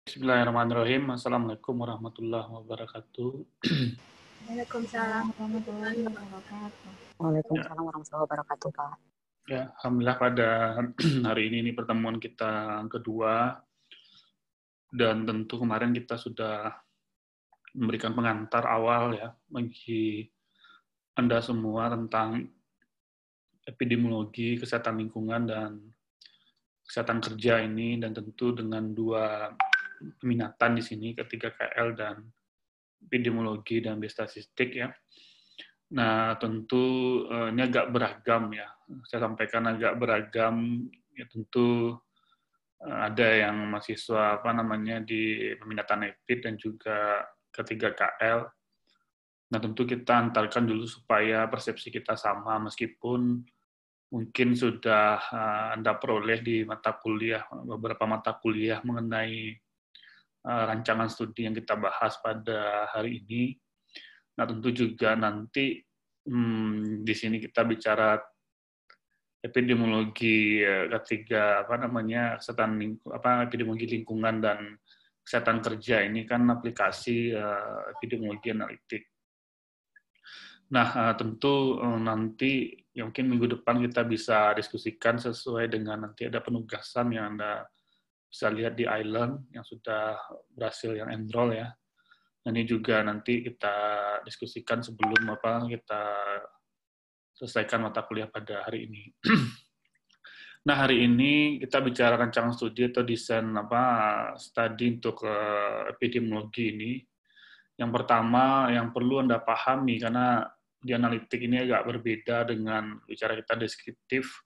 Bismillahirrahmanirrahim. Assalamualaikum warahmatullahi wabarakatuh. Waalaikumsalam. warahmatullahi wabarakatuh. Waalaikumsalam warahmatullahi wabarakatuh, Pak. Ya, alhamdulillah pada hari ini pertemuan kita kedua, dan tentu kemarin kita sudah memberikan pengantar awal ya bagi Anda semua tentang epidemiologi kesehatan lingkungan dan kesehatan kerja ini, dan tentu dengan dua peminatan di sini, ketiga KL dan epidemiologi dan biostatistik ya. Nah, tentu ini agak beragam ya. Saya sampaikan agak beragam ya, tentu ada yang mahasiswa di peminatan EPID dan juga ketiga KL. Nah, tentu kita antarkan dulu supaya persepsi kita sama, meskipun mungkin sudah Anda peroleh di mata kuliah, beberapa mata kuliah mengenai rancangan studi yang kita bahas pada hari ini. Nah, tentu juga nanti di sini kita bicara epidemiologi ketiga epidemiologi lingkungan dan kesehatan kerja ini kan aplikasi epidemiologi analitik. Nah, tentu nanti ya mungkin minggu depan kita bisa diskusikan sesuai dengan nanti ada penugasan yang Anda bisa lihat di Island yang sudah berhasil yang enroll ya. Ini juga nanti kita diskusikan sebelum kita selesaikan mata kuliah pada hari ini. Nah, hari ini kita bicara rancangan studi atau desain studi untuk epidemiologi ini. Yang pertama yang perlu Anda pahami, karena di analitik ini agak berbeda dengan bicara kita deskriptif.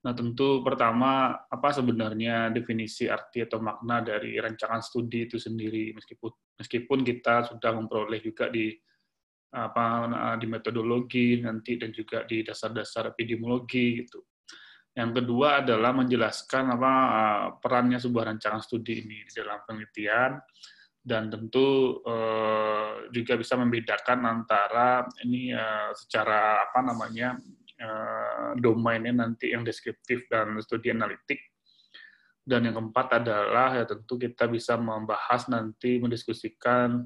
Nah, tentu pertama, apa sebenarnya definisi arti atau makna dari rancangan studi itu sendiri, meskipun kita sudah memperoleh juga di metodologi nanti dan juga di dasar-dasar epidemiologi gitu. Yang kedua adalah menjelaskan perannya sebuah rancangan studi ini di dalam penelitian, dan tentu juga bisa membedakan antara ini secara domainnya nanti yang deskriptif dan studi analitik. Dan yang keempat adalah ya tentu kita bisa membahas nanti, mendiskusikan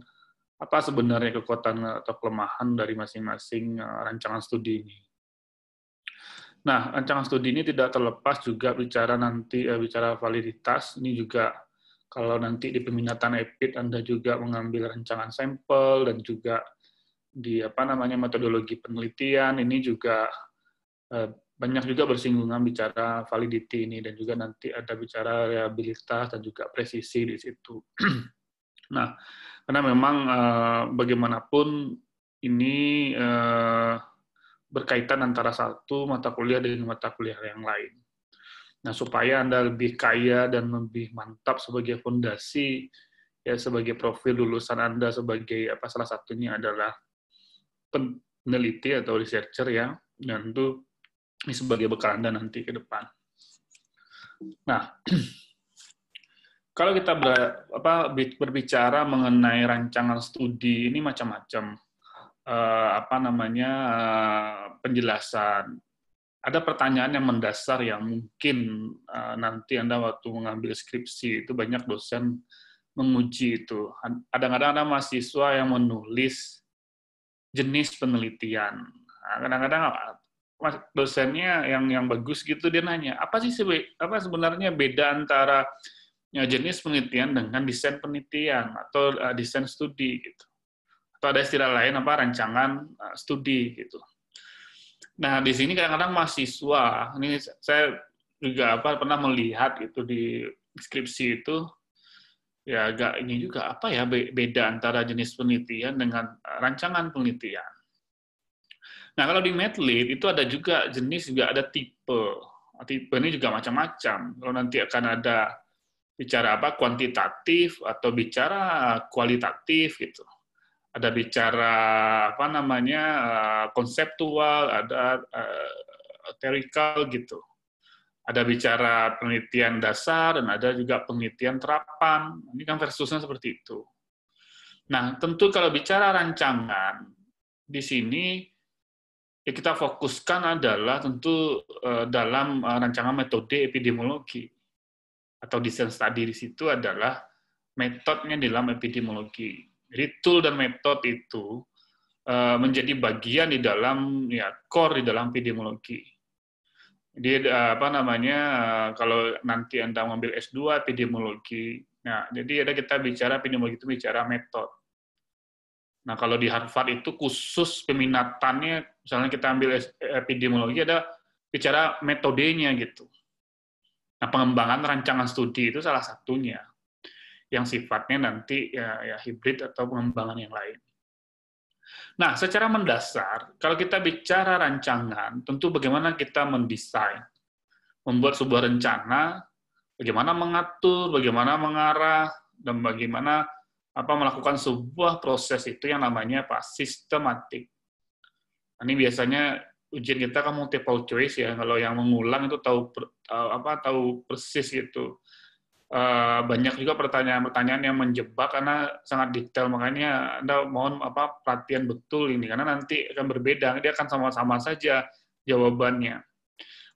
apa sebenarnya kekuatan atau kelemahan dari masing-masing rancangan studi ini. Nah, rancangan studi ini tidak terlepas juga bicara validitas. Ini juga kalau nanti di peminatan EPID Anda juga mengambil rancangan sampel dan juga di metodologi penelitian, ini juga banyak juga bersinggungan bicara validity ini, dan juga nanti ada bicara reliabilitas dan juga presisi di situ. Nah, karena memang bagaimanapun ini berkaitan antara satu mata kuliah dengan mata kuliah yang lain. Nah, supaya Anda lebih kaya dan lebih mantap sebagai fondasi, ya sebagai profil lulusan Anda sebagai salah satunya adalah peneliti atau researcher ya, dan itu ini sebagai bekal Anda nanti ke depan. Nah, kalau kita berbicara mengenai rancangan studi ini macam-macam penjelasan. Ada pertanyaan yang mendasar yang mungkin nanti Anda waktu mengambil skripsi itu banyak dosen menguji itu. Kadang-kadang ada mahasiswa yang menulis jenis penelitian. Kadang-kadang dosennya yang bagus gitu dia nanya, apa sebenarnya beda antara jenis penelitian dengan desain penelitian atau desain studi gitu. Atau ada istilah lain rancangan studi gitu. Nah, di sini kadang-kadang mahasiswa, ini saya juga pernah melihat itu di skripsi itu, ya agak ini juga beda antara jenis penelitian dengan rancangan penelitian. Nah, kalau di MATLAB itu ada juga jenis, juga ada tipe. Tipe ini juga macam-macam. Kalau nanti akan ada bicara kuantitatif atau bicara kualitatif gitu. Ada bicara konseptual, ada teorikal gitu. Ada bicara penelitian dasar dan ada juga penelitian terapan. Ini kan versusnya seperti itu. Nah, tentu kalau bicara rancangan di sini ya kita fokuskan adalah tentu dalam rancangan metode epidemiologi atau desain studi di situ adalah metodenya di dalam epidemiologi. Jadi tool dan metode itu menjadi bagian di dalam core di dalam epidemiologi. Jadi kalau nanti Anda mengambil S2 epidemiologi, nah jadi kita bicara epidemiologi itu bicara metode. Nah kalau di Harvard itu khusus peminatannya, misalnya kita ambil epidemiologi ada bicara metodenya gitu. Nah pengembangan rancangan studi itu salah satunya, yang sifatnya nanti ya hibrid atau pengembangan yang lain. Nah, secara mendasar, kalau kita bicara rancangan, tentu bagaimana kita mendesain, membuat sebuah rencana, bagaimana mengatur, bagaimana mengarah, dan bagaimana melakukan sebuah proses itu yang namanya sistematik. Ini biasanya ujian kita kan multiple choice ya, kalau yang mengulang itu tahu persis gitu. Banyak juga pertanyaan-pertanyaan yang menjebak karena sangat detail, makanya Anda mohon perhatian betul ini karena nanti akan berbeda, dia akan sama-sama saja jawabannya.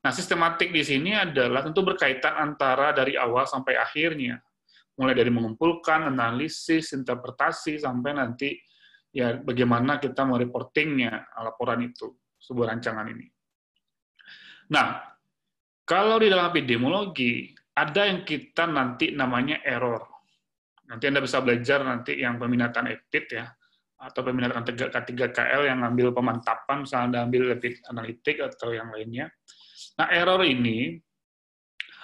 Nah, sistematik di sini adalah tentu berkaitan antara dari awal sampai akhirnya, mulai dari mengumpulkan, analisis, interpretasi sampai nanti ya bagaimana kita mereportingnya laporan itu, sebuah rancangan ini. Nah, kalau di dalam epidemiologi ada yang kita nanti namanya error. Nanti Anda bisa belajar nanti yang peminatan EPID ya, atau peminatan K3KL yang ambil pemantapan, misalnya Anda ambil EPID analitik atau yang lainnya. Nah, error ini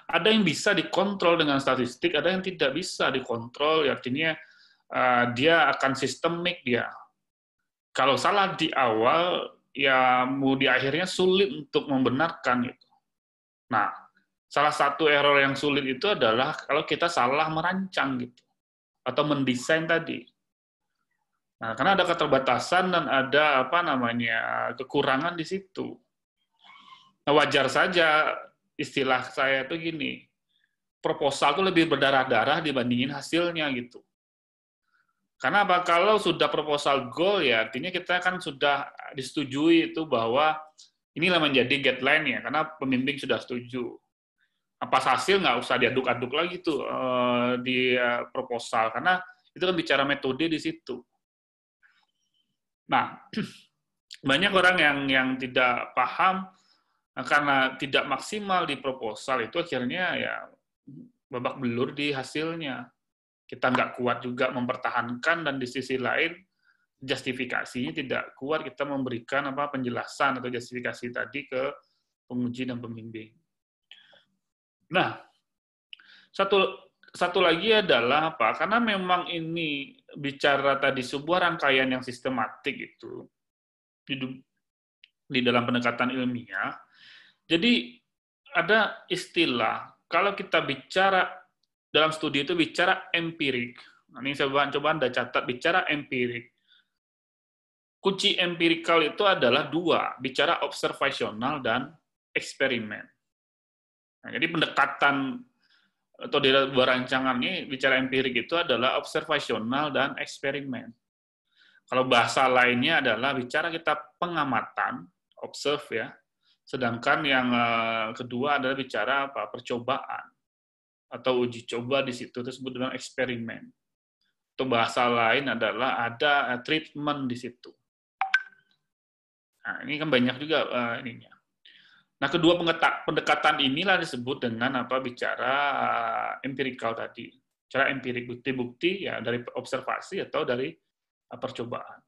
ada yang bisa dikontrol dengan statistik, ada yang tidak bisa dikontrol, artinya dia akan sistemik dia. Kalau salah di awal, ya mau di akhirnya sulit untuk membenarkan itu. Nah, salah satu error yang sulit itu adalah kalau kita salah merancang gitu atau mendesain tadi. Nah, karena ada keterbatasan dan ada kekurangan di situ. Nah, wajar saja istilah saya itu gini, proposal itu lebih berdarah-darah dibandingin hasilnya gitu. Karena apa? Kalau sudah proposal goal ya artinya kita kan sudah disetujui itu bahwa inilah menjadi guideline ya, karena pembimbing sudah setuju. Pas hasil nggak usah diaduk-aduk lagi tuh di proposal, karena itu kan bicara metode di situ. Nah, banyak orang yang tidak paham karena tidak maksimal di proposal itu akhirnya ya babak belur di hasilnya. Kita nggak kuat juga mempertahankan dan di sisi lain justifikasinya tidak kuat kita memberikan penjelasan atau justifikasi tadi ke penguji dan pembimbing. Nah, satu lagi adalah karena memang ini bicara tadi sebuah rangkaian yang sistematik itu di dalam pendekatan ilmiah. Jadi ada istilah kalau kita bicara dalam studi itu bicara empirik. Nah, ini saya coba Anda catat bicara empirik. Kunci empirikal itu adalah dua, bicara observasional dan eksperimen. Nah, jadi pendekatan atau di sebuah rancangan ini bicara empirik itu adalah observasional dan eksperimen. Kalau bahasa lainnya adalah bicara kita pengamatan, observe ya. Sedangkan yang kedua adalah bicara percobaan atau uji coba di situ disebut dengan eksperimen. Atau bahasa lain adalah ada treatment di situ. Nah, ini kan banyak juga ininya. Nah, kedua pendekatan inilah disebut dengan bicara empirikal tadi. Cara empirik, bukti-bukti ya dari observasi atau dari percobaan.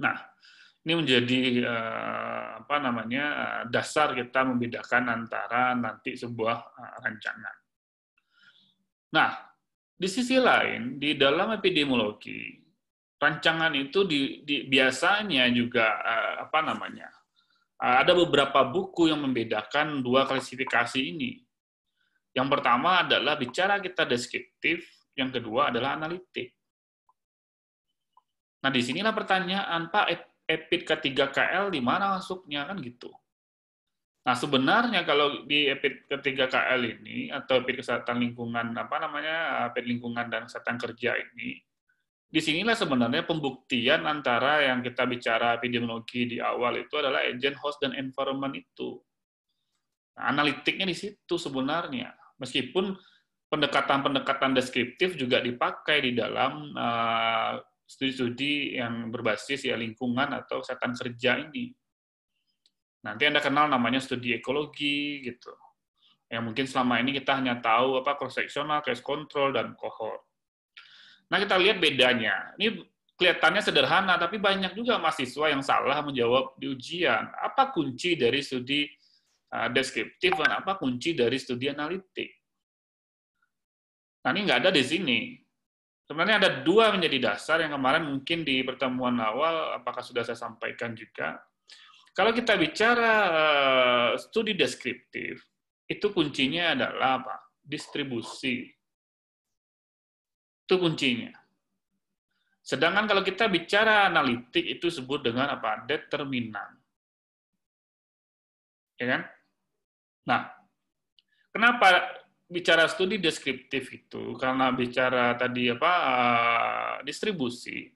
Nah, ini menjadi dasar kita membedakan antara nanti sebuah rancangan. Nah, di sisi lain di dalam epidemiologi rancangan itu biasanya juga ada beberapa buku yang membedakan dua klasifikasi ini. Yang pertama adalah bicara kita deskriptif, yang kedua adalah analitik. Nah, di sinilah pertanyaan, Pak, EPID K3KL di mana masuknya kan gitu. Nah, sebenarnya kalau di EPID K3KL ini atau EPID kesehatan lingkungan EPID lingkungan dan kesehatan kerja ini, di sinilah sebenarnya pembuktian antara yang kita bicara epidemiologi di awal itu adalah agent, host, dan environment itu. Nah, analitiknya di situ sebenarnya. Meskipun pendekatan-pendekatan deskriptif juga dipakai di dalam studi-studi yang berbasis ya lingkungan atau kesehatan kerja ini. Nanti Anda kenal namanya studi ekologi gitu. Yang mungkin selama ini kita hanya tahu cross-sectional, case control, dan cohort. Nah, kita lihat bedanya. Ini kelihatannya sederhana, tapi banyak juga mahasiswa yang salah menjawab di ujian. Apa kunci dari studi deskriptif dan apa kunci dari studi analitik? Nah, ini nggak ada di sini. Sebenarnya ada dua menjadi dasar yang kemarin mungkin di pertemuan awal, apakah sudah saya sampaikan juga. Kalau kita bicara studi deskriptif, itu kuncinya adalah apa? Distribusi. Itu kuncinya. Sedangkan kalau kita bicara analitik, itu disebut dengan apa? Determinan. Ya kan? Nah, kenapa bicara studi deskriptif itu? Karena bicara tadi distribusi.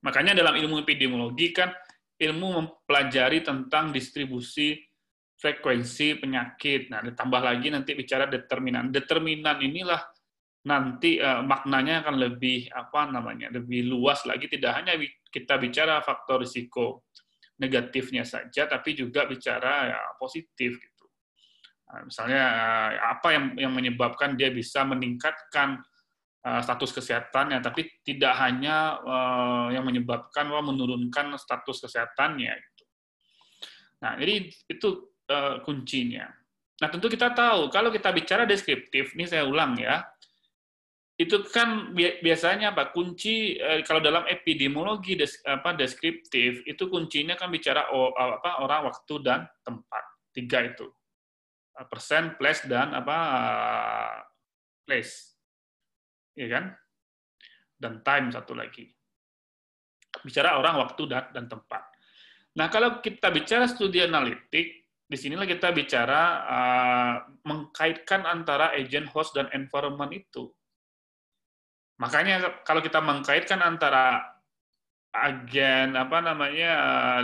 Makanya dalam ilmu epidemiologi kan ilmu mempelajari tentang distribusi frekuensi penyakit. Nah, ditambah lagi nanti bicara determinan. Determinan inilah nanti maknanya akan lebih lebih luas lagi. Tidak hanya kita bicara faktor risiko negatifnya saja, tapi juga bicara positif gitu. Nah, misalnya apa yang menyebabkan dia bisa meningkatkan status kesehatannya, tapi tidak hanya yang menyebabkan menurunkan status kesehatannya. Gitu. Nah, jadi itu kuncinya. Nah, tentu kita tahu, kalau kita bicara deskriptif, ini saya ulang ya, itu kan biasanya kunci kalau dalam epidemiologi deskriptif, itu kuncinya kan bicara orang, waktu, dan tempat. 3 itu. Persen, place, dan place. Ya kan? Dan time satu lagi. Bicara orang, waktu, dan tempat. Nah, kalau kita bicara studi analitik, di sinilah kita bicara mengkaitkan antara agent, host, dan environment itu. Makanya kalau kita mengkaitkan antara agen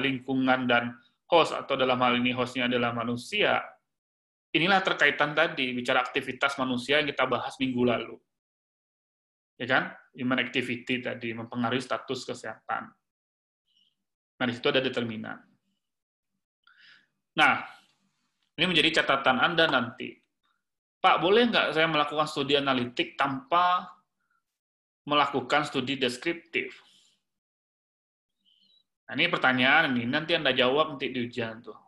lingkungan dan host, atau dalam hal ini hostnya adalah manusia, inilah terkaitan tadi bicara aktivitas manusia yang kita bahas minggu lalu. Ya kan? Human activity tadi mempengaruhi status kesehatan. Nah, di situ ada determinan. Nah, ini menjadi catatan Anda nanti. Pak, boleh nggak saya melakukan studi analitik tanpa melakukan studi deskriptif? Nah, ini pertanyaan ini. Nanti Anda jawab nanti di ujian tuh.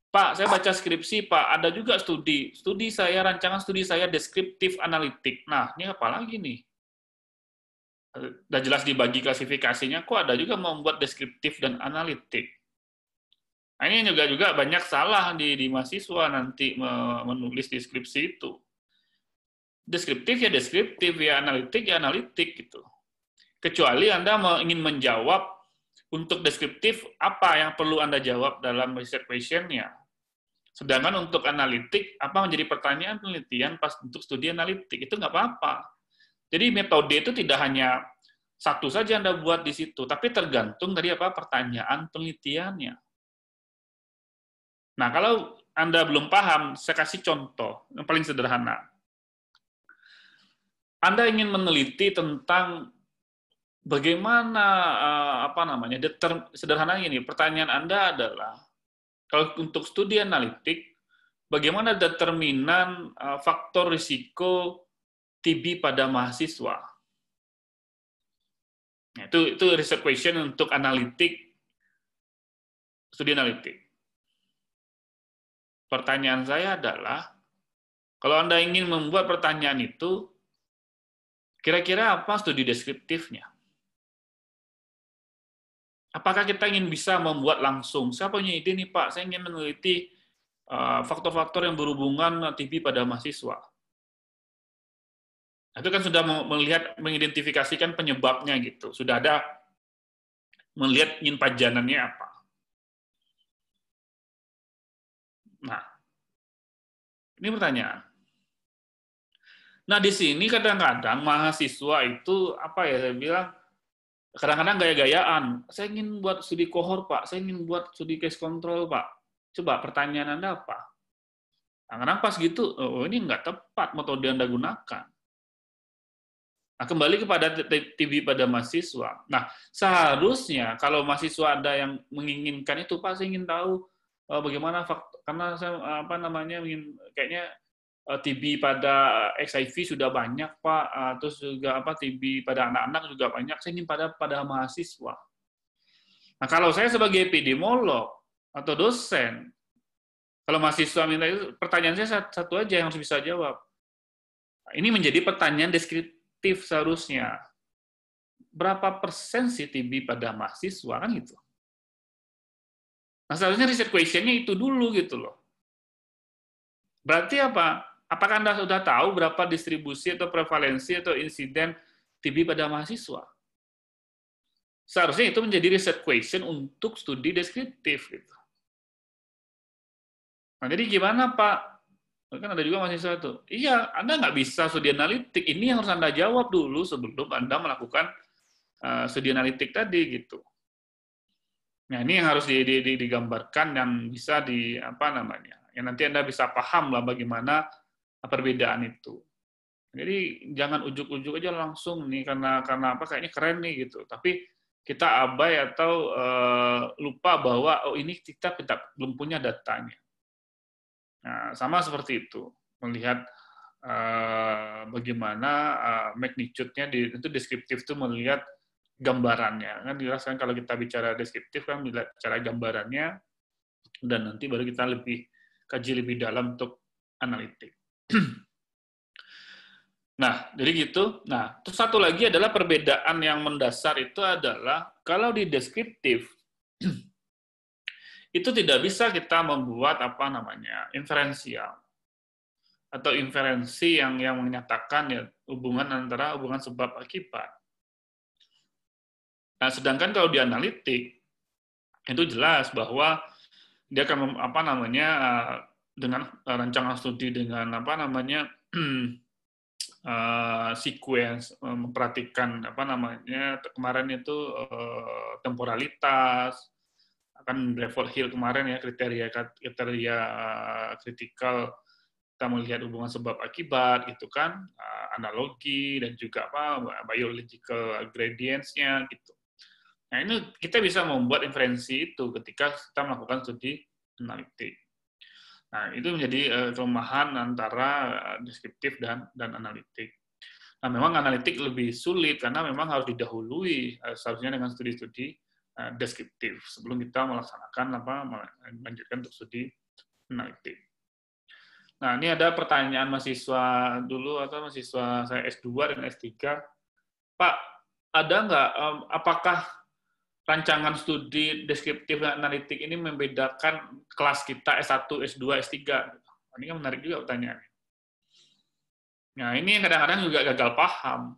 Pak, saya baca skripsi, Pak. Ada juga studi. Rancangan studi saya deskriptif analitik. Nah, ini apa lagi nih? Udah jelas dibagi klasifikasinya, kok ada juga membuat deskriptif dan analitik. Nah, ini juga banyak salah di mahasiswa nanti menulis deskripsi itu. Deskriptif ya analitik gitu. Kecuali Anda ingin menjawab untuk deskriptif apa yang perlu Anda jawab dalam research question-nya. Sedangkan untuk analitik, apa menjadi pertanyaan penelitian pas untuk studi analitik, itu nggak apa-apa. Jadi metode itu tidak hanya satu saja Anda buat di situ, tapi tergantung dari pertanyaan penelitiannya. Nah, kalau Anda belum paham, saya kasih contoh yang paling sederhana. Anda ingin meneliti tentang bagaimana sederhana ini, pertanyaan Anda adalah kalau untuk studi analitik, bagaimana determinan faktor risiko TB pada mahasiswa? Nah, itu research question untuk analitik, studi analitik. Pertanyaan saya adalah, kalau Anda ingin membuat pertanyaan itu, kira-kira apa studi deskriptifnya? Apakah kita ingin bisa membuat langsung? Saya punya ide nih Pak, saya ingin meneliti faktor-faktor yang berhubungan TB pada mahasiswa. Itu kan sudah mengidentifikasikan penyebabnya gitu. Sudah ada melihat ingin pajanannya apa. Nah, ini pertanyaan. Nah, di sini kadang-kadang mahasiswa itu saya bilang kadang-kadang gaya-gayaan. Saya ingin buat studi kohort, Pak. Saya ingin buat studi case control, Pak. Coba pertanyaan Anda apa? Nah, kenapa segitu? Oh, ini nggak tepat metode yang Anda gunakan. Nah, kembali kepada TB pada mahasiswa. Nah, seharusnya kalau mahasiswa ada yang menginginkan itu, Pak, saya ingin tahu bagaimana faktor, karena saya kayaknya TB pada HIV sudah banyak, Pak, terus juga TB pada anak-anak juga banyak. Saya ingin pada mahasiswa. Nah, kalau saya sebagai epidemiolog atau dosen, kalau mahasiswa minta itu, pertanyaan saya satu aja yang harus bisa jawab. Ini menjadi pertanyaan deskriptif seharusnya. Berapa persen sih TB pada mahasiswa, kan gitu. Nah, seharusnya research question-nya itu dulu gitu loh. Berarti apa? Apakah Anda sudah tahu berapa distribusi atau prevalensi atau insiden TB pada mahasiswa? Seharusnya itu menjadi research question untuk studi deskriptif gitu. Nah, jadi gimana, Pak? Kan ada juga mahasiswa itu. Iya, Anda nggak bisa studi analitik. Ini yang harus Anda jawab dulu sebelum Anda melakukan studi analitik tadi, gitu. Nah, ini yang harus digambarkan yang bisa yang nanti Anda bisa paham lah bagaimana perbedaan itu. Jadi jangan ujuk-ujuk aja langsung nih karena apa kayaknya keren nih gitu. Tapi kita abai atau lupa bahwa ini kita belum punya datanya. Nah, sama seperti itu, melihat bagaimana magnitude-nya itu deskriptif itu melihat gambarannya. Kan jelas kan kalau kita bicara deskriptif kan melihat cara gambarannya dan nanti baru kita kaji lebih dalam untuk analitik. Nah, jadi gitu. Nah, terus satu lagi adalah perbedaan yang mendasar itu adalah kalau di deskriptif itu tidak bisa kita membuat inferensial atau inferensi yang menyatakan ya hubungan sebab akibat. Nah, sedangkan kalau di analitik itu jelas bahwa dia akan dengan rancangan studi dengan sequence, memperhatikan kemarin itu temporalitas, akan level Hill kemarin ya kriteria kritikal kita melihat hubungan sebab akibat gitu kan, analogi dan juga biological gradients-nya gitu. Nah, ini kita bisa membuat inferensi itu ketika kita melakukan studi analitik. Nah, itu menjadi kelemahan antara deskriptif dan analitik. Nah, memang analitik lebih sulit karena memang harus didahului seharusnya dengan studi-studi deskriptif sebelum kita melanjutkan untuk studi analitik. Nah, ini ada pertanyaan mahasiswa dulu atau mahasiswa saya S2 dan S3. Pak, ada nggak apakah rancangan studi deskriptif dan analitik ini membedakan kelas kita S1, S2, S3? Ini kan menarik juga pertanyaannya. Nah, ini kadang-kadang juga gagal paham.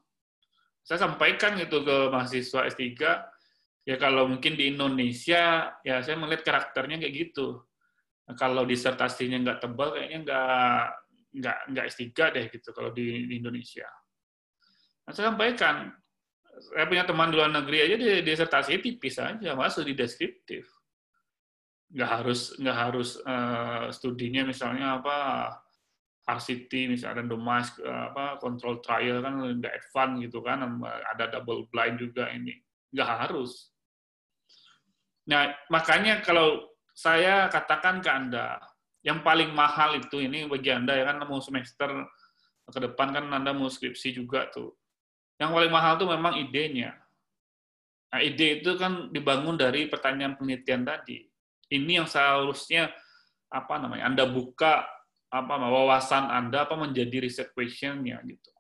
Saya sampaikan gitu ke mahasiswa S3, ya kalau mungkin di Indonesia, ya saya melihat karakternya kayak gitu. Nah, kalau disertasinya nggak tebal, kayaknya nggak S3 deh gitu kalau di Indonesia. Nah, saya sampaikan, saya punya teman di luar negeri aja disertasinya tipis aja, masuk di deskriptif. Nggak harus studinya misalnya RCT misalnya randomized control trial kan nggak advance gitu kan, ada double blind juga ini. Nggak harus. Nah, makanya kalau saya katakan ke Anda, yang paling mahal itu ini bagi Anda ya kan mau semester ke depan kan Anda mau skripsi juga tuh. Yang paling mahal tuh memang idenya. Nah, ide itu kan dibangun dari pertanyaan penelitian tadi. Ini yang seharusnya Anda buka wawasan Anda menjadi research question-nya gitu.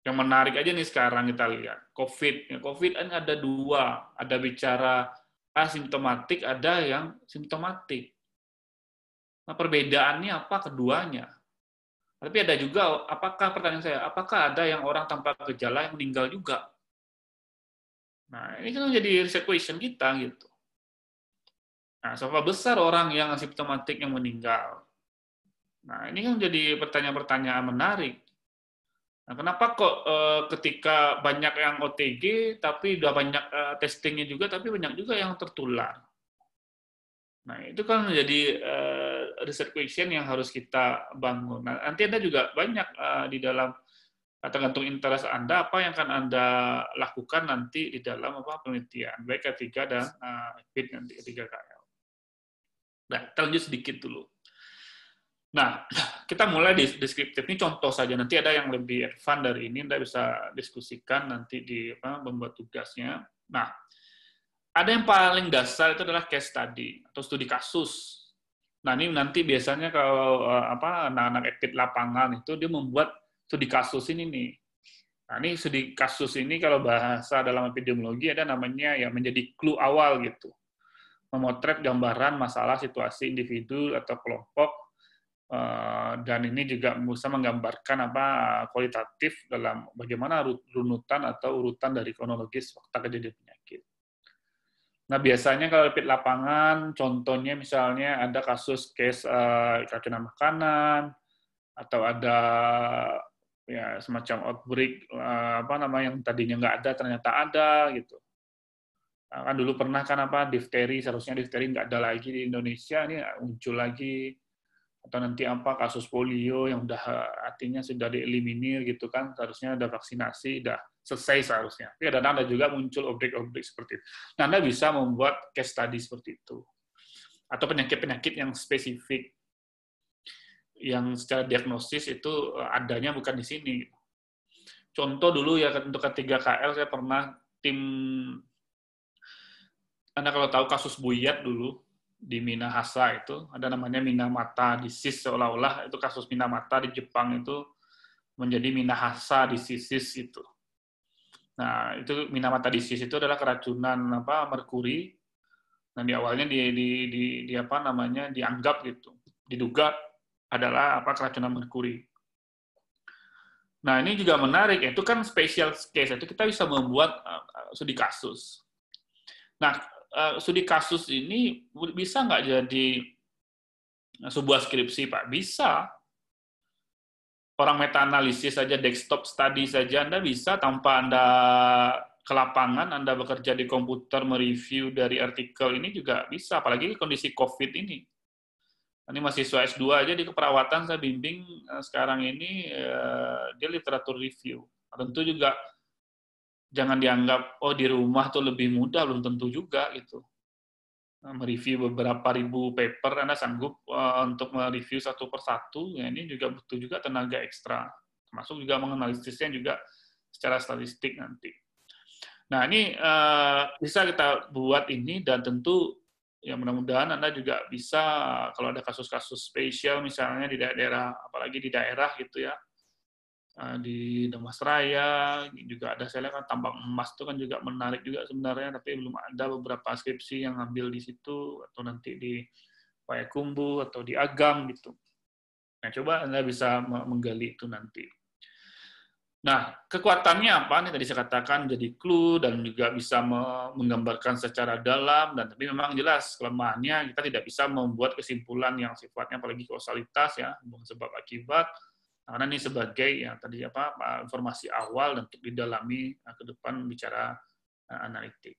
Yang menarik aja nih sekarang kita lihat, COVID kan ada dua, ada bicara asimptomatik, ada yang simptomatik. Nah, perbedaannya apa keduanya? Tapi ada juga, pertanyaan saya, apakah ada yang orang tanpa gejala yang meninggal juga? Nah, ini kan menjadi research question kita gitu. Nah, seberapa besar orang yang asimptomatik yang meninggal? Nah, ini kan menjadi pertanyaan-pertanyaan menarik. Nah, kenapa kok ketika banyak yang OTG, tapi udah banyak testingnya juga, tapi banyak juga yang tertular? Nah, itu kan menjadi research question yang harus kita bangun. Nah, nanti Anda juga banyak di dalam tergantung interest Anda, apa yang akan Anda lakukan nanti di dalam penelitian, baik K3 dan EPID nanti K3KL. Nah, kita lanjut sedikit dulu. Nah, kita mulai di deskriptif. Ini contoh saja, nanti ada yang lebih advance dari ini, Anda bisa diskusikan nanti di membuat tugasnya. Nah, ada yang paling dasar itu adalah case study atau studi kasus. Nah, ini nanti biasanya kalau anak-anak EPID lapangan itu dia membuat studi kasus ini nih. Nah, ini studi kasus ini kalau bahasa dalam epidemiologi ada namanya ya menjadi clue awal gitu. Memotret gambaran masalah situasi individu atau kelompok, dan ini juga bisa menggambarkan kualitatif dalam bagaimana runutan atau urutan dari kronologis fakta kejadian penyakit. Nah, biasanya kalau EPID lapangan, contohnya misalnya ada kasus case keracunan makanan, atau ada ya semacam outbreak yang tadinya nggak ada ternyata ada gitu. Nah, kan dulu pernah kan difteri, seharusnya difteri nggak ada lagi di Indonesia, ini muncul lagi. Atau nanti kasus polio yang artinya sudah dieliminir gitu kan, seharusnya ada vaksinasi, udah selesai seharusnya. Tapi kadang ada juga muncul objek-objek seperti itu. Nah, Anda bisa membuat case study seperti itu. Atau penyakit-penyakit yang spesifik, yang secara diagnosis itu adanya bukan di sini. Contoh dulu ya, untuk K3KL saya pernah Anda kalau tahu kasus buyat dulu, di Minahasa itu, ada namanya Minamata disease, seolah-olah itu kasus Minamata di Jepang itu menjadi Minahasa disease itu. Nah, itu Minamata disease itu adalah keracunan merkuri. Nah, di awalnya dianggap gitu, diduga adalah keracunan merkuri. Nah, ini juga menarik, itu kan special case, itu kita bisa membuat studi kasus. Nah, studi kasus ini bisa nggak jadi sebuah skripsi, Pak? Bisa. Orang meta-analisis saja, desktop study saja, Anda bisa tanpa Anda ke lapangan, Anda bekerja di komputer, mereview dari artikel ini juga bisa, apalagi kondisi COVID ini. Ini mahasiswa S2 aja di keperawatan saya bimbing sekarang ini, dia literatur review. Tentu juga jangan dianggap, di rumah tuh lebih mudah, belum tentu juga gitu. Mereview beberapa ribu paper, Anda sanggup untuk mereview satu persatu, ya ini juga butuh juga tenaga ekstra. Termasuk juga menganalisisnya juga secara statistik nanti. Nah, ini bisa kita buat ini, dan tentu ya mudah-mudahan Anda juga bisa, kalau ada kasus-kasus spesial misalnya di daerah, apalagi di daerah gitu ya, di Damas Raya juga ada, saya lihat kan tambang emas itu kan juga menarik juga sebenarnya, tapi belum ada beberapa skripsi yang ngambil di situ, atau nanti di Payakumbuh atau di Agam gitu. Nah, coba Anda bisa menggali itu nanti. Nah, kekuatannya apa nih tadi saya katakan, jadi clue dan juga bisa menggambarkan secara dalam, dan tapi memang jelas kelemahannya kita tidak bisa membuat kesimpulan yang sifatnya apalagi kausalitas ya, sebab akibat. Karena ini sebagai yang tadi informasi awal dan untuk didalami ke depan bicara analitik.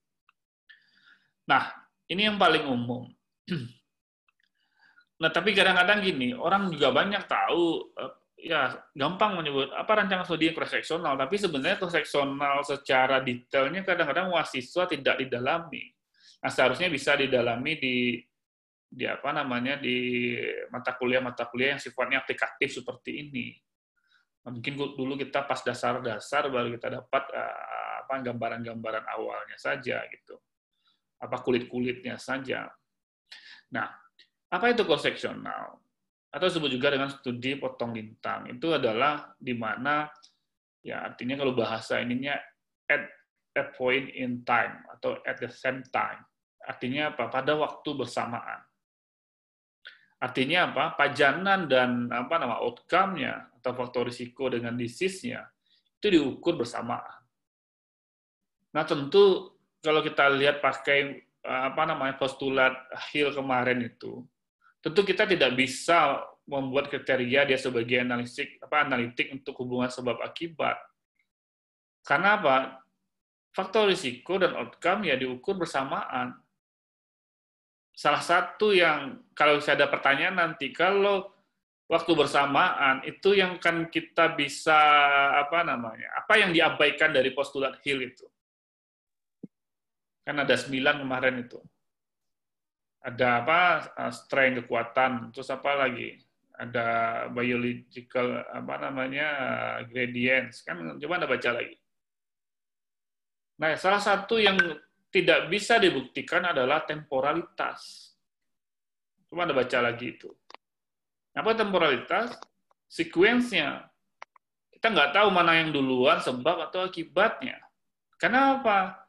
Nah, ini yang paling umum. Nah, tapi kadang-kadang gini, orang juga banyak tahu, ya gampang menyebut rancangan studi cross-seksional, tapi sebenarnya cross-seksional secara detailnya kadang-kadang mahasiswa tidak didalami. Nah, seharusnya bisa didalami di mata kuliah yang sifatnya aplikatif seperti ini. Nah, mungkin dulu kita pas dasar-dasar baru kita dapat gambaran-gambaran awalnya saja gitu, kulit-kulitnya saja. Nah, apa itu cross-seksional? Atau disebut juga dengan studi potong lintang. Itu adalah di mana ya artinya kalau bahasa ininya at a point in time atau at the same time. Artinya apa? Pada waktu bersamaan. Artinya apa? Pajanan dan outcome-nya atau faktor risiko dengan disease-nya itu diukur bersamaan. Nah, tentu kalau kita lihat pakai postulat Hill kemarin itu, tentu kita tidak bisa membuat kriteria dia sebagai analitik untuk hubungan sebab akibat. Karena apa? Faktor risiko dan outcome ya diukur bersamaan. salah satu yang kalau saya ada pertanyaan nanti, kalau waktu bersamaan itu yang kan kita bisa apa yang diabaikan dari postulat Hill itu. Kan ada 9 kemarin itu. Ada strength, kekuatan, terus apa lagi? Ada biological gradients. Kan coba Anda baca lagi. Nah, salah satu yang tidak bisa dibuktikan adalah temporalitas. Coba Anda baca lagi itu. Apa temporalitas? Sequence-nya. Kita nggak tahu mana yang duluan, sebab atau akibatnya. Kenapa?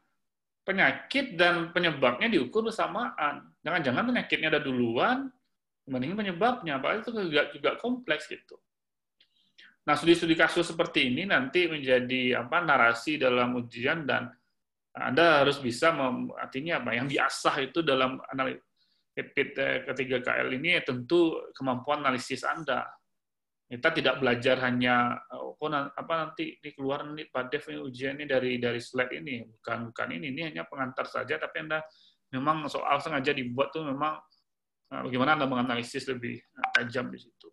Penyakit dan penyebabnya diukur bersamaan. Jangan-jangan penyakitnya ada duluan, dibandingin penyebabnya. Apalagi itu juga kompleks gitu. Nah, studi-studi kasus seperti ini nanti menjadi narasi dalam ujian, dan Anda harus bisa artinya yang diasah itu dalam analisis ketiga KL ini tentu kemampuan analisis Anda. Kita tidak belajar hanya nanti ini keluar nih Pak Dev ini ujian ini dari slide ini, bukan ini hanya pengantar saja, tapi Anda memang soal sengaja dibuat tuh memang bagaimana Anda menganalisis lebih tajam di situ.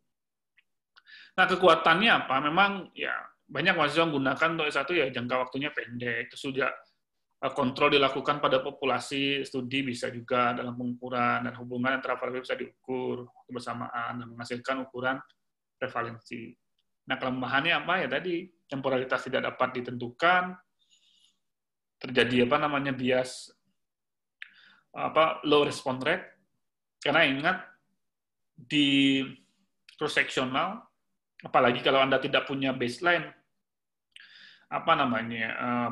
Nah, kekuatannya apa? Memang ya banyak mahasiswa menggunakan untuk S1 ya jangka waktunya pendek, itu sudah kontrol dilakukan pada populasi, studi bisa juga dalam pengukuran, dan hubungan antara variabel bisa diukur bersamaan dan menghasilkan ukuran prevalensi. Nah, kelemahannya apa ya tadi? Temporalitas tidak dapat ditentukan, terjadi bias low response rate, karena ingat di cross sectional, apalagi kalau Anda tidak punya baseline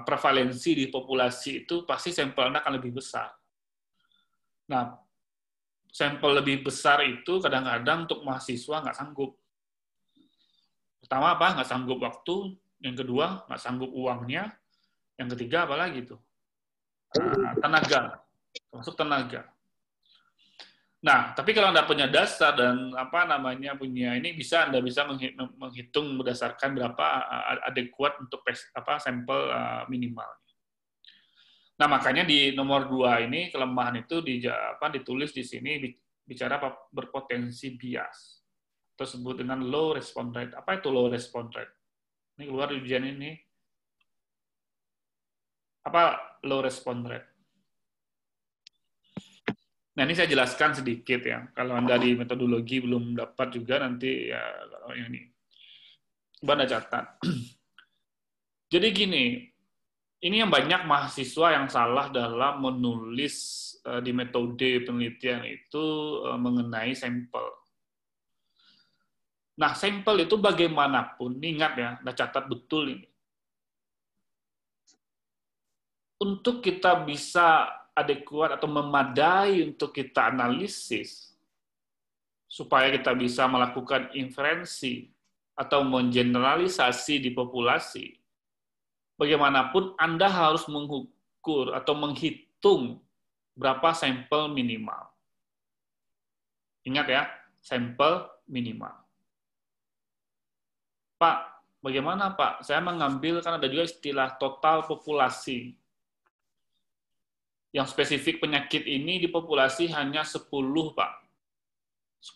prevalensi di populasi, itu pasti sampel Anda akan lebih besar. Nah, sampel lebih besar itu kadang-kadang untuk mahasiswa nggak sanggup. Pertama nggak sanggup waktu, yang kedua nggak sanggup uangnya, yang ketiga apalagi itu tenaga, termasuk tenaga. Nah, tapi kalau Anda punya dasar dan punya ini, Anda bisa menghitung berdasarkan berapa adekuat untuk sampel minimal. Nah, makanya di nomor 2 ini kelemahan itu ditulis di sini bicara berpotensi bias. Tersebut dengan low response rate. Apa itu low response rate? Ini keluar di ujian ini. Apa low response rate? Nah, ini saya jelaskan sedikit ya. Kalau Anda di metodologi belum dapat juga nanti ya kalau yang ini. Coba Anda catat. Jadi gini, ini yang banyak mahasiswa yang salah dalam menulis di metode penelitian itu mengenai sampel. Nah, sampel itu bagaimanapun, ingat ya, Anda catat betul ini. Untuk kita bisa adekuat atau memadai untuk kita analisis, supaya kita bisa melakukan inferensi atau mengeneralisasi di populasi, bagaimanapun Anda harus mengukur atau menghitung berapa sampel minimal. Ingat ya, sampel minimal. Pak, bagaimana Pak? Saya mengambil, kan ada juga istilah total populasi. Yang spesifik penyakit ini di populasi hanya 10, Pak.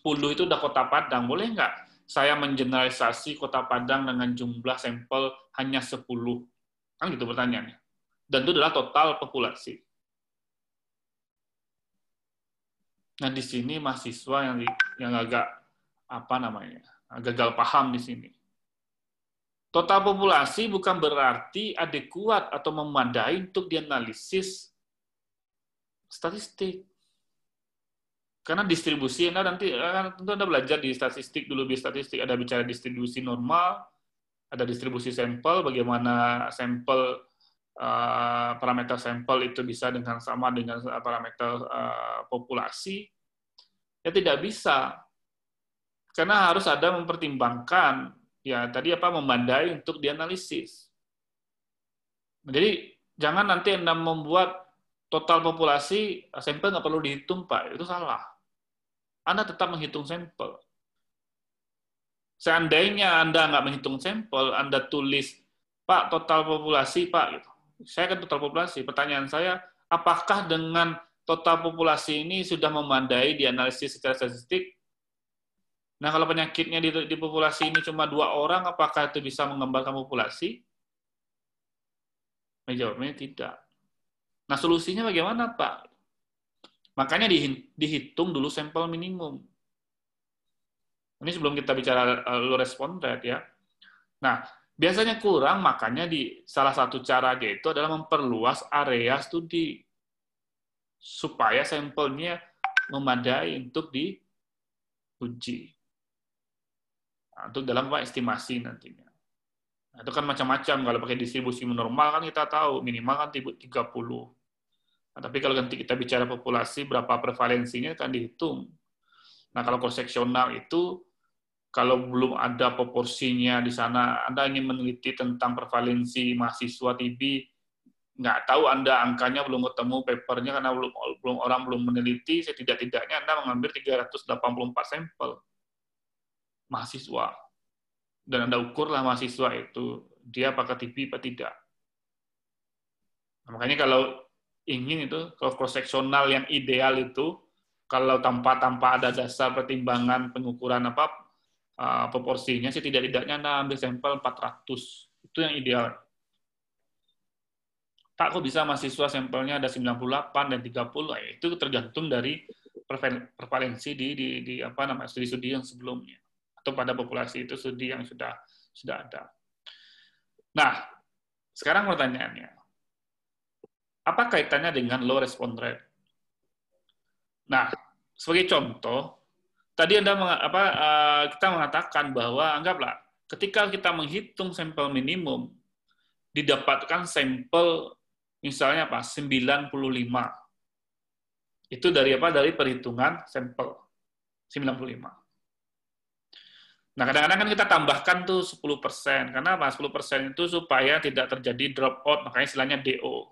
10 itu udah Kota Padang. Boleh nggak saya mengeneralisasi Kota Padang dengan jumlah sampel hanya 10? Kan gitu pertanyaannya. Dan itu adalah total populasi. Nah, di sini mahasiswa yang agak gagal paham di sini. Total populasi bukan berarti adekuat atau memadai untuk dianalisis statistik. Karena distribusi, tentu Anda belajar di statistik dulu, di statistik ada bicara distribusi normal, ada distribusi sampel, bagaimana sampel, parameter sampel itu bisa sama dengan parameter populasi. Ya tidak bisa. Karena harus ada mempertimbangkan ya tadi memadai untuk dianalisis. Jadi jangan nanti Anda membuat total populasi sampel nggak perlu dihitung Pak, itu salah. Anda tetap menghitung sampel. Seandainya Anda nggak menghitung sampel, Anda tulis Pak total populasi Pak, gitu. Saya kan total populasi. Pertanyaan saya, apakah dengan total populasi ini sudah memadai dianalisis secara statistik? Nah, kalau penyakitnya di populasi ini cuma 2 orang, apakah itu bisa menggambarkan populasi? Nah, jawabnya tidak. Nah, solusinya bagaimana, Pak? Makanya dihitung dulu sampel minimum. Ini sebelum kita bicara low response rate ya. Nah, biasanya kurang, makanya salah satu caranya itu adalah memperluas area studi supaya sampelnya memadai untuk diuji. Nah, untuk dalam estimasi nantinya. Nah, itu kan macam-macam. Kalau pakai distribusi normal kan kita tahu minimal kan 30. Nah, tapi kalau nanti kita bicara populasi, berapa prevalensinya kan dihitung. Nah, kalau cross-seksional itu, kalau belum ada proporsinya di sana, Anda ingin meneliti tentang prevalensi mahasiswa TB, nggak tahu Anda angkanya belum ketemu papernya karena orang belum meneliti, setidak-tidaknya Anda mengambil 384 sampel mahasiswa. Dan Anda ukurlah mahasiswa itu, dia apakah TB atau tidak. Nah, makanya kalau ingin itu, kalau cross-seksional yang ideal itu, kalau tanpa ada dasar pertimbangan pengukuran proporsinya, setidak-tidaknya Anda ambil sampel 400. Itu yang ideal. Tak kok bisa mahasiswa sampelnya ada 98 dan 30, itu tergantung dari prevalensi di studi-studi yang sebelumnya. Atau pada populasi itu studi yang sudah ada. Nah, sekarang pertanyaannya, apa kaitannya dengan low response rate? Nah, sebagai contoh, tadi kita mengatakan bahwa anggaplah ketika kita menghitung sampel minimum, didapatkan sampel misalnya 95. Itu dari Dari perhitungan sampel 95. Nah, kadang-kadang kan kita tambahkan tuh 10%. Karena 10% itu supaya tidak terjadi drop out, makanya istilahnya DO.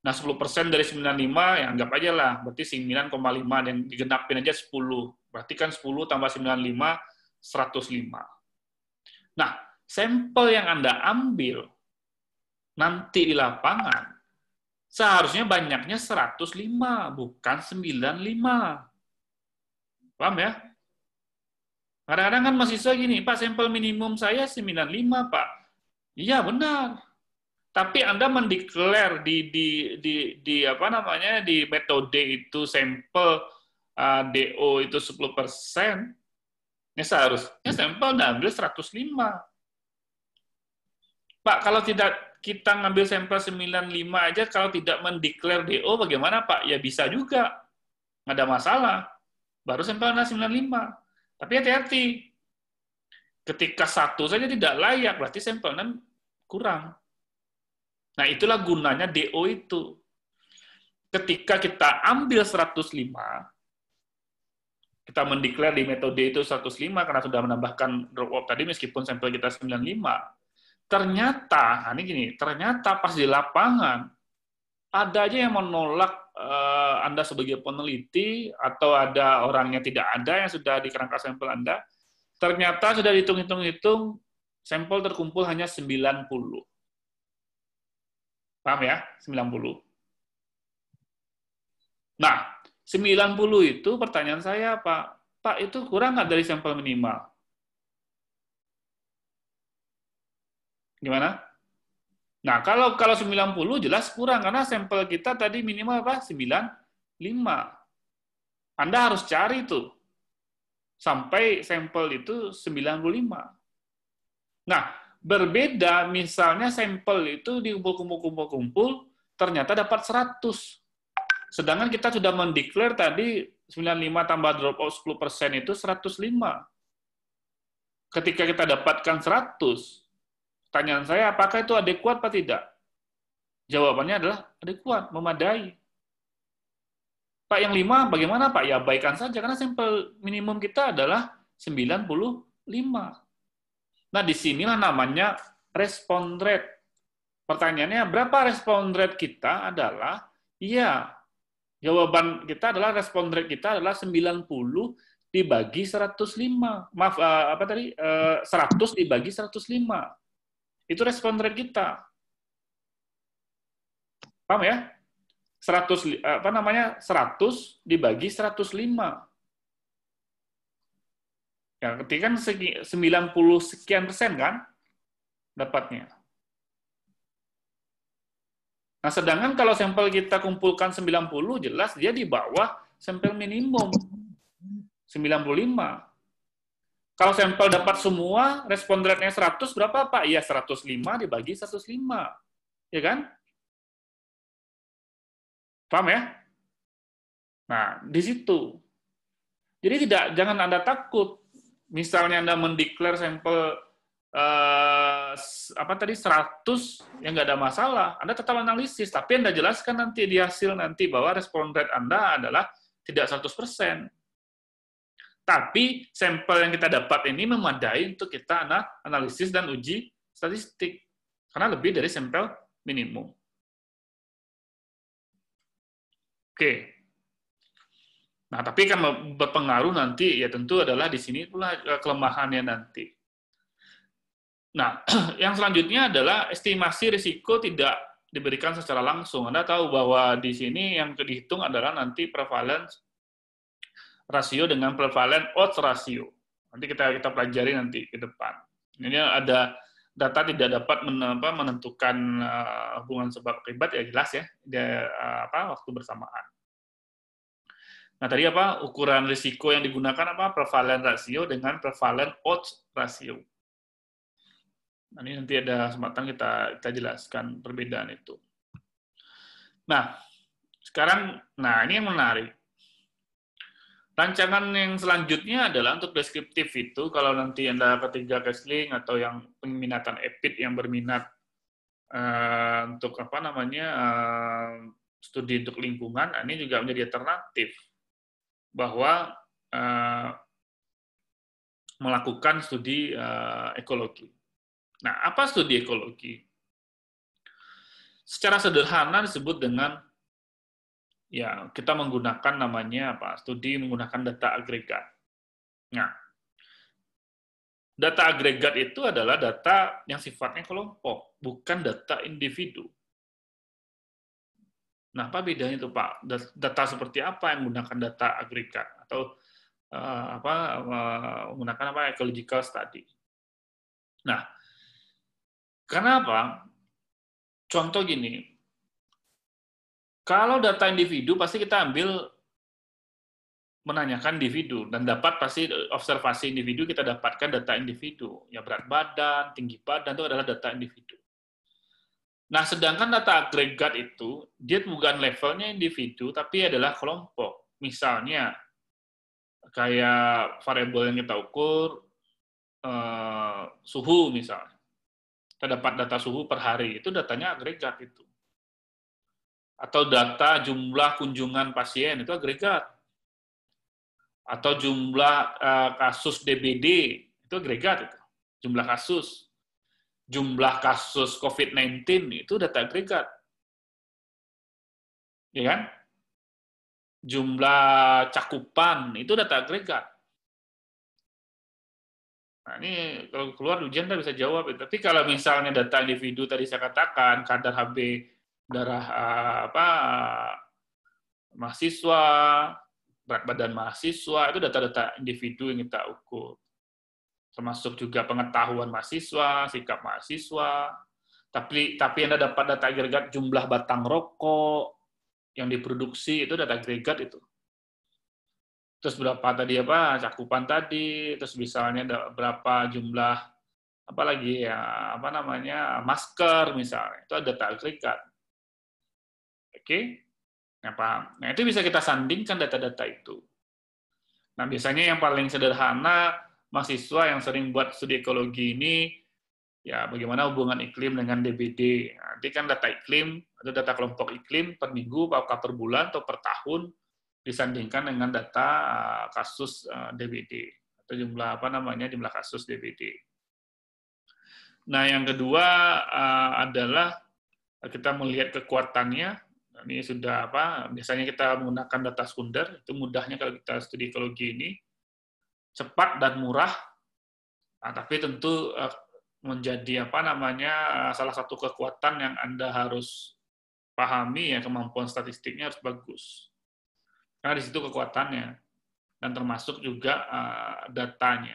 Nah, 10% dari 95, ya anggap aja lah, berarti 9,5, dan digenapin aja 10. Berarti kan 10 tambah 95, 105. Nah, sampel yang Anda ambil nanti di lapangan, seharusnya banyaknya 105, bukan 95. Paham ya? Kadang-kadang kan mahasiswa gini, Pak, sampel minimum saya 95, Pak. Iya, benar. Tapi Anda mendeklar di metode itu sampel DO itu 10%, ya seharusnya sampel Anda ambil 105. Pak, kalau tidak kita ngambil sampel 95 aja, kalau tidak mendeklar DO bagaimana, Pak? Ya bisa juga, nggak ada masalah. Baru sampel Anda 95. Tapi hati-hati, ketika satu saja tidak layak, berarti sampel Anda kurang. Nah, itulah gunanya DO itu. Ketika kita ambil 105, kita mendeklar di metode itu 105 karena sudah menambahkan drop off tadi meskipun sampel kita 95. Ternyata pas di lapangan ada aja yang menolak Anda sebagai peneliti atau ada orangnya tidak ada yang sudah di kerangka sampel Anda. Ternyata sudah dihitung-hitung sampel terkumpul hanya 90. Paham ya? 90. Nah, 90 itu pertanyaan saya, Pak, itu kurang nggak dari sampel minimal? Gimana? Nah, kalau 90 jelas kurang, karena sampel kita tadi minimal 95. Anda harus cari tuh, sampai sampel itu 95. Nah, berbeda, misalnya sampel itu dikumpul-kumpul, ternyata dapat 100. Sedangkan kita sudah mendeklar tadi 95 tambah drop out 10% itu 105. Ketika kita dapatkan 100, pertanyaan saya, apakah itu adekuat atau tidak? Jawabannya adalah adekuat, memadai. Pak, yang 5 bagaimana, Pak? Ya, abaikan saja, karena sampel minimum kita adalah 95. Nah, disinilah namanya respon rate. Pertanyaannya, berapa respon rate kita adalah, iya, jawaban kita adalah respon rate kita adalah 90 dibagi 105. 100 dibagi 105. Itu respon rate kita. Paham ya? 100 dibagi 105. Ya, ketika kan 90 sekian persen kan dapatnya. Nah, sedangkan kalau sampel kita kumpulkan 90, jelas dia di bawah sampel minimum 95. Kalau sampel dapat semua, respon rate-nya 100, berapa Pak? Ya, 105 dibagi 105. Ya kan? Paham ya? Nah, di situ. Jadi jangan Anda takut. Misalnya Anda mendeklar sampel 100 yang nggak ada masalah, Anda tetap analisis, tapi Anda jelaskan nanti di hasil nanti bahwa respon rate Anda adalah tidak 100%. Tapi sampel yang kita dapat ini memadai untuk kita analisis dan uji statistik, karena lebih dari sampel minimum. Oke. Nah, tapi kan berpengaruh nanti, ya tentu adalah di sini pula kelemahannya nanti. Nah, yang selanjutnya adalah estimasi risiko tidak diberikan secara langsung. Anda tahu bahwa di sini yang dihitung adalah nanti prevalence rasio dengan prevalent odds rasio. Nanti kita pelajari nanti ke depan. Ini ada data tidak dapat menentukan hubungan sebab akibat, ya jelas ya, waktu bersamaan. Nah, tadi ukuran risiko yang digunakan prevalent rasio dengan prevalent odds rasio. Nah, ini nanti ada kesempatan kita jelaskan perbedaan itu. Nah, sekarang, ini yang menarik. Rancangan yang selanjutnya adalah untuk deskriptif itu, kalau nanti Anda ketiga counseling atau yang peminatan EPID yang berminat untuk studi untuk lingkungan, ini juga menjadi alternatif bahwa melakukan studi ekologi. Nah, apa studi ekologi? Secara sederhana disebut dengan kita menggunakan namanya studi menggunakan data agregat. Nah, data agregat itu adalah data yang sifatnya kelompok, bukan data individu. Nah, apa bedanya itu Pak? Data seperti apa yang menggunakan data agregat atau menggunakan ecological study? Nah, karena apa? Contoh gini, kalau data individu pasti kita ambil menanyakan individu dan dapat pasti observasi individu, kita dapatkan data individu. Ya, berat badan, tinggi badan itu adalah data individu. Nah, sedangkan data agregat itu dia bukan levelnya individu tapi adalah kelompok. Misalnya kayak variabel yang kita ukur suhu misalnya. Kita dapat data suhu per hari, itu datanya agregat itu. Atau data jumlah kunjungan pasien, itu agregat. Atau jumlah kasus DBD, itu agregat. Itu. Jumlah kasus. Jumlah kasus COVID-19, itu data agregat. Ya kan? Jumlah cakupan, itu data agregat. Nah, ini kalau keluar ujian kita bisa jawab. Tapi kalau misalnya data individu tadi saya katakan, kadar HB darah mahasiswa, berat badan mahasiswa, itu data-data individu yang kita ukur. Termasuk juga pengetahuan mahasiswa, sikap mahasiswa. Tapi Anda dapat data agregat jumlah batang rokok yang diproduksi, itu data agregat itu. Terus berapa tadi cakupan tadi, terus misalnya berapa jumlah masker misalnya, itu ada data agregat. Oke? Nah, paham. Nah, itu bisa kita sandingkan data-data itu. Nah, biasanya yang paling sederhana, mahasiswa yang sering buat studi ekologi ini, ya bagaimana hubungan iklim dengan DBD. Nanti kan data iklim, atau data kelompok iklim per minggu, apakah per bulan, atau per tahun, disandingkan dengan data kasus DBD, atau jumlah jumlah kasus DBD. Nah, yang kedua adalah kita melihat kekuatannya. Ini sudah biasanya kita menggunakan data sekunder, itu mudahnya kalau kita studi ekologi ini, cepat dan murah, tapi tentu menjadi salah satu kekuatan yang Anda harus pahami ya kemampuan statistiknya harus bagus. Karena di situ kekuatannya. Dan termasuk juga datanya.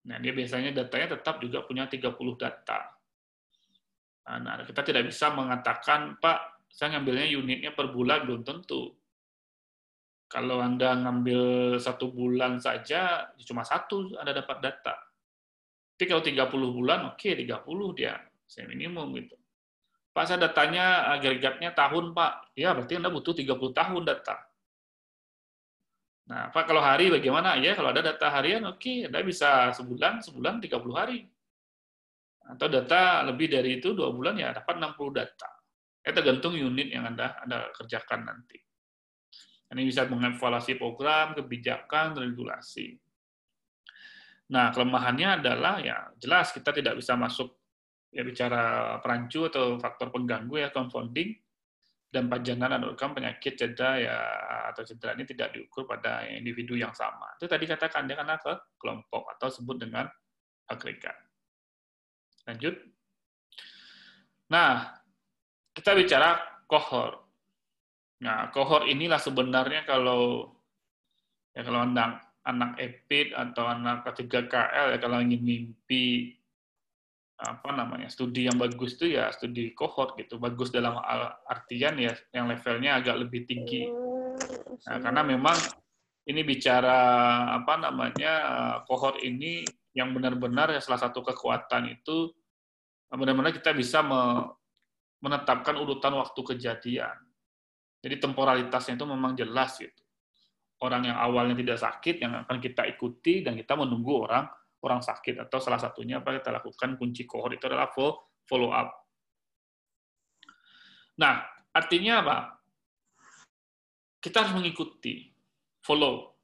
Nah, dia biasanya datanya tetap juga punya 30 data. Nah, kita tidak bisa mengatakan, Pak, saya ngambilnya unitnya per bulan, belum tentu. Kalau Anda ngambil 1 bulan saja, cuma 1 Anda dapat data. Tapi kalau 30 bulan, oke, 30 dia, saya minimum gitu. Pak, saya datanya agregatnya tahun, Pak. Ya, berarti Anda butuh 30 tahun data. Nah, Pak, kalau hari bagaimana? Ya, kalau ada data harian, oke, Anda bisa sebulan 30 hari. Atau data lebih dari itu 2 bulan, ya dapat 60 data. Tergantung unit yang Anda kerjakan nanti. Ini bisa mengevaluasi program, kebijakan, regulasi. Nah, kelemahannya adalah ya jelas kita tidak bisa masuk ya bicara perancu atau faktor pengganggu ya confounding, dan pajanan dan outcome penyakit cedera ya atau cedera ini tidak diukur pada individu yang sama. Itu tadi katakan dia karena ke kelompok atau sebut dengan agregat. Lanjut. Nah, kita bicara cohort. Nah, cohort inilah sebenarnya kalau anak EPID atau anak K3KL ya kalau ingin mimpi studi yang bagus itu ya studi cohort gitu. Bagus dalam artian ya yang levelnya agak lebih tinggi. Nah, karena memang ini bicara cohort ini yang benar-benar ya salah satu kekuatan itu benar-benar kita bisa menetapkan urutan waktu kejadian. Jadi temporalitasnya itu memang jelas gitu. Orang yang awalnya tidak sakit yang akan kita ikuti dan kita menunggu orang sakit, atau salah satunya apa kita lakukan kunci cohort itu adalah follow up. Nah, artinya apa? Kita harus mengikuti, follow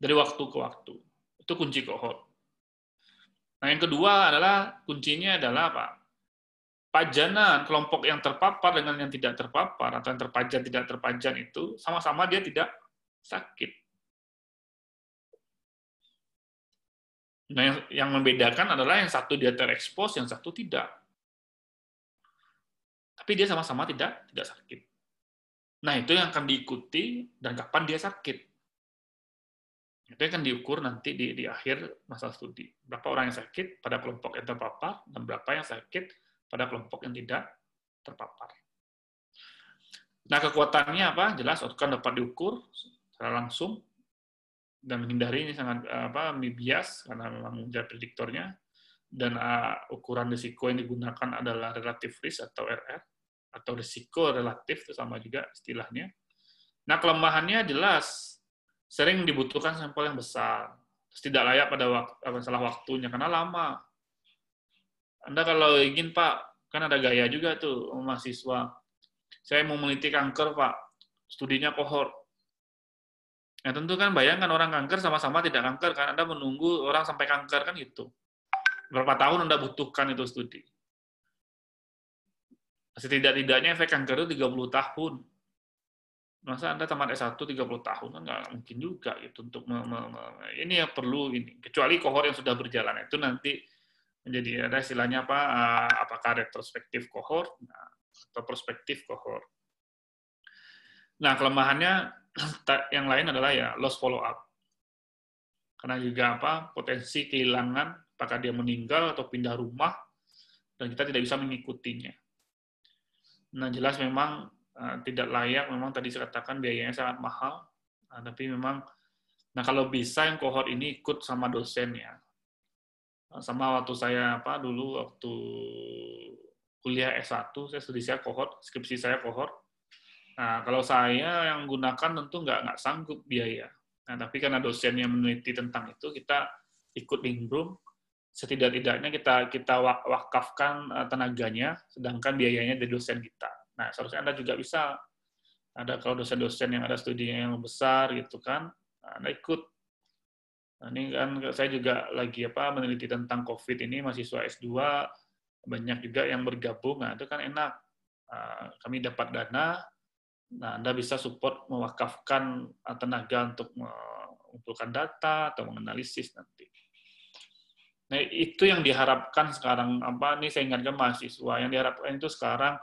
dari waktu ke waktu. Itu kunci cohort. Nah, yang kedua adalah kuncinya adalah apa? Pajanan kelompok yang terpapar dengan yang tidak terpapar atau yang terpajan tidak terpajan itu sama-sama dia tidak sakit. Nah, yang membedakan adalah yang satu dia terekspos, yang satu tidak. Tapi dia sama-sama tidak sakit. Nah, itu yang akan diikuti dan kapan dia sakit. Itu yang akan diukur nanti di akhir masa studi. Berapa orang yang sakit pada kelompok yang terpapar dan berapa yang sakit pada kelompok yang tidak terpapar. Nah, kekuatannya apa? Jelas outcome dapat diukur secara langsung dan menghindari ini sangat bias karena memang menjadi prediktornya, dan ukuran risiko yang digunakan adalah relative risk atau RR atau risiko relatif, itu sama juga istilahnya. Nah, kelemahannya jelas sering dibutuhkan sampel yang besar, tidak layak pada waktunya karena lama. Anda kalau ingin, Pak, kan ada gaya juga tuh mahasiswa. Saya mau meneliti kanker, Pak. Studinya cohort. Nah, tentu kan bayangkan orang kanker sama-sama tidak kanker, kan Anda menunggu orang sampai kanker kan gitu. Berapa tahun Anda butuhkan itu studi? Setidak-tidaknya efek kanker itu 30 tahun. Masa Anda tamat S1 30 tahun kan nggak mungkin juga gitu untuk ini yang perlu ini. Kecuali cohort yang sudah berjalan itu nanti menjadi ada istilahnya apakah retrospektif cohort atau prospektif cohort. Nah, kelemahannya yang lain adalah ya loss follow up. Karena juga potensi kehilangan, apakah dia meninggal atau pindah rumah, dan kita tidak bisa mengikutinya. Nah, jelas memang tidak layak, memang tadi saya katakan biayanya sangat mahal, tapi memang, nah kalau bisa yang cohort ini ikut sama dosen ya. Sama waktu saya dulu waktu kuliah S1, saya studi saya cohort, skripsi saya cohort. Nah, kalau saya yang gunakan tentu nggak sanggup biaya. Nah, tapi karena dosen yang meneliti tentang itu, kita ikut lingkrum, setidak-tidaknya kita wakafkan tenaganya, sedangkan biayanya dari dosen kita. Nah, seharusnya Anda juga bisa, ada kalau dosen-dosen yang ada studinya yang besar gitu kan, Anda ikut. Nah, ini kan saya juga lagi meneliti tentang COVID ini, mahasiswa S2, banyak juga yang bergabung, nah itu kan enak. Kami dapat dana, nah Anda bisa support mewakafkan tenaga untuk mengumpulkan data atau menganalisis nanti. Nah, itu yang diharapkan sekarang, ini saya ingatkan mahasiswa, yang diharapkan itu sekarang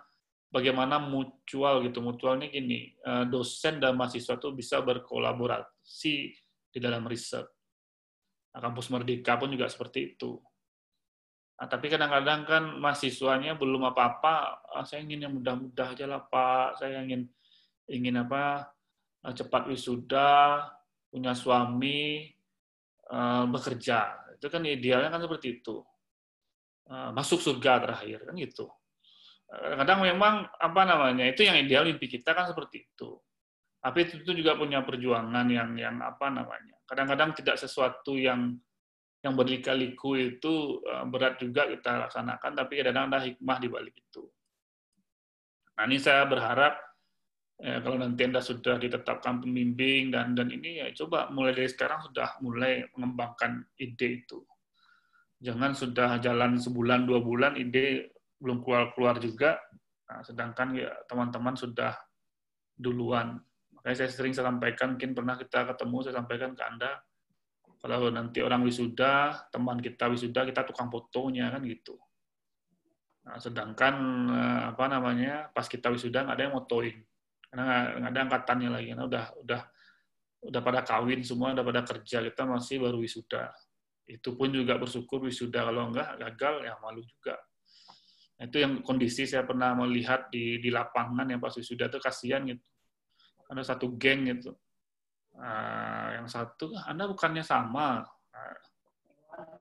bagaimana mutual gitu. Mutualnya gini, dosen dan mahasiswa tuh bisa berkolaborasi di dalam riset. Nah, Kampus Merdeka pun juga seperti itu. Nah, tapi kadang-kadang kan mahasiswanya belum apa-apa, saya ingin yang mudah-mudah aja lah Pak, saya ingin apa, cepat wisuda, punya suami, bekerja. Itu kan idealnya kan seperti itu. Masuk surga terakhir, kan gitu. Kadang memang, apa namanya, itu yang ideal mimpi kita kan seperti itu. Tapi itu juga punya perjuangan yang apa namanya, kadang-kadang tidak sesuatu yang berlika-liku itu berat juga kita laksanakan, tapi kadang-kadang ada hikmah di balik itu. Nah, ini saya berharap kalau nanti Anda sudah ditetapkan pembimbing dan ini ya coba mulai dari sekarang sudah mulai mengembangkan ide itu. Jangan sudah jalan sebulan 2 bulan ide belum keluar juga, nah, sedangkan ya teman-teman sudah duluan. Makanya saya sering sampaikan, mungkin pernah kita ketemu, saya sampaikan ke Anda, kalau nanti orang wisuda, teman kita wisuda, kita tukang fotonya kan gitu. Nah, sedangkan apa namanya, pas kita wisuda nggak ada yang motoin, karena nggak ada angkatannya lagi, karena udah pada kawin semua, udah pada kerja, kita masih baru wisuda. Itu pun juga bersyukur wisuda, kalau nggak gagal ya malu juga. Nah, itu yang kondisi saya pernah melihat di lapangan yang pas wisuda itu kasihan gitu. Ada satu geng gitu. Yang satu, Anda bukannya sama.